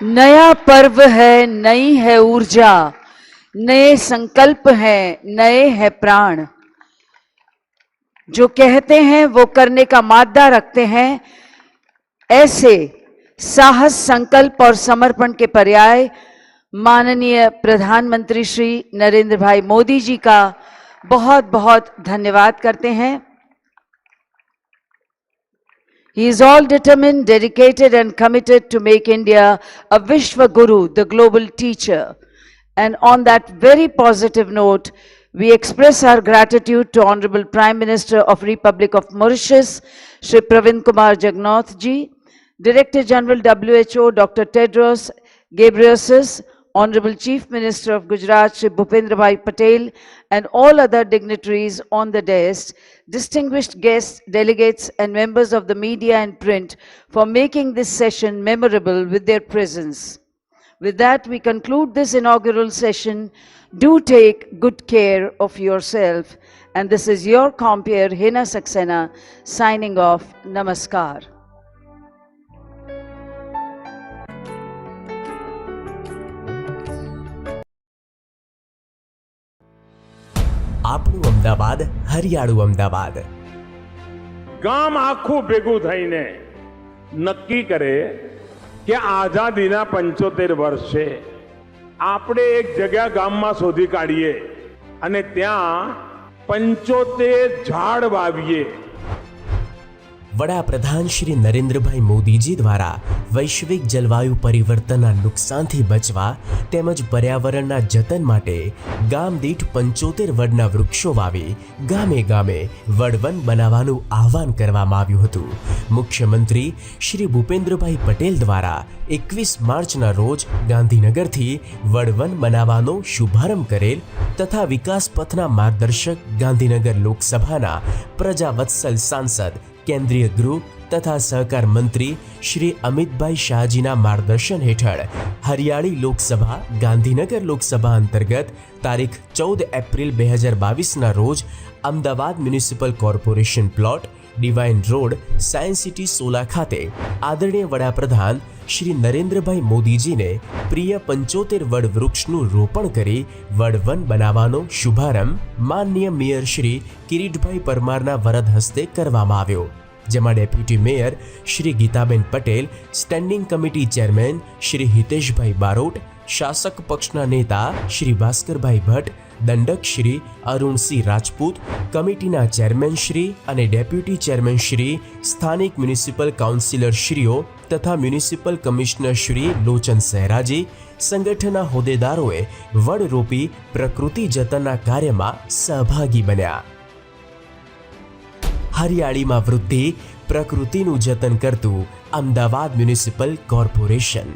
नया पर्व है, नई है ऊर्जा, नए संकल्प हैं, नए है प्राण। जो कहते हैं वो करने का मादा रखते हैं। ऐसे साहस, संकल्प और समर्पण के पर्याय माननीय प्रधानमंत्री श्री नरेंद्र भाई मोदी जी का बहुत बहुत धन्यवाद करते हैं। He is all determined, dedicated and committed to make India a Vishwa Guru, the global teacher. And on that very positive note, we express our gratitude to Honorable Prime Minister of Republic of Mauritius, Shri Pravind Kumar Jagnauth ji, Director General WHO, Dr. Tedros Ghebreyesus, Honorable Chief Minister of Gujarat, Shri Bhupendrabhai Patel, and all other dignitaries on the dais, distinguished guests, delegates, and members of the media and print for making this session memorable with their presence. With that, we conclude this inaugural session. Do take good care of yourself. And this is your compeer, Hina Saxena, signing off. Namaskar. આપણું અમદાવાદ હરિયાળું અમદાવાદ ગામ આખું ભેગું થઈને નક્કી કરે કે આઝાદીના 75 વર્ષ છે, આપણે એક જગ્યા ગામમાં શોધી કાઢીએ અને ત્યાં 75 ઝાડ વાવીએ। વડાપ્રધાન શ્રી નરેન્દ્રભાઈ મોદીજી દ્વારા વૈશ્વિક જલવાયુ પરિવર્તનના નુકસાનથી બચવા તેમજ પર્યાવરણના જતન માટે ગામ દીઠ 75 વડના વૃક્ષો વાવી ગામે ગામે વડવન બનાવવાનું આહવાન કરવામાં આવ્યું હતું। મુખ્યમંત્રી શ્રી ભૂપેન્દ્રભાઈ પટેલ દ્વારા 21 માર્ચના રોજ ગાંધીનગરથી વડવન બનાવવાનો શુભારંભ કરેલ તથા વિકાસ પથના માર્ગદર્શક ગાંધીનગર લોકસભાના પ્રજાવત્સલ સાંસદ કેન્દ્રીય ગૃહ તથા સહકાર મંત્રી શ્રી અમિતભાઈ શાહજીના માર્ગદર્શન હેઠળ હરિયાળી લોકસભા ગાંધીનગર લોકસભા અંતર્ગત તારીખ 14 એપ્રિલ 2022ના રોજ Ahmedabad municipal corporation plot divine road science city Sola ખાતે આદરણીય વડાપ્રધાન શ્રી નરેન્દ્રભાઈ મોદીજીને પ્રિય 75 વડ વૃક્ષનું રોપણ કરી વડવન બનાવવાનો શુભારંભ માનનીય મેયર શ્રી કિરીટભાઈ પરમારના વરદ હસ્તે કરવામાં આવ્યો, જેમાં deputy mayor Shri Gitaben Patel, standing committee chairman Shri Hiteshbhai Barot, શાસક પક્ષના નેતા શ્રી ભાસ્કરભાઈ ભટ્ટ, દંડક શ્રી અરુણસિંહ રાજપૂત, કમિટીના ચેરમેન શ્રી અને ડેપ્યુટી ચેરમેન શ્રી, સ્થાનિક મ્યુનિસિપલ કાઉન્સિલર શ્રીઓ તથા મ્યુનિસિપલ કમિશનર શ્રી લોચન સહેરાજી, સંગઠનના હોદ્દેદારોએ વડ રોપી પ્રકૃતિ જતનના કાર્યમાં સહભાગી બન્યા। હરિયાળીમાં વૃદ્ધિ, પ્રકૃતિનું જતન કરતું અમદાવાદ મ્યુનિસિપલ કોર્પોરેશન।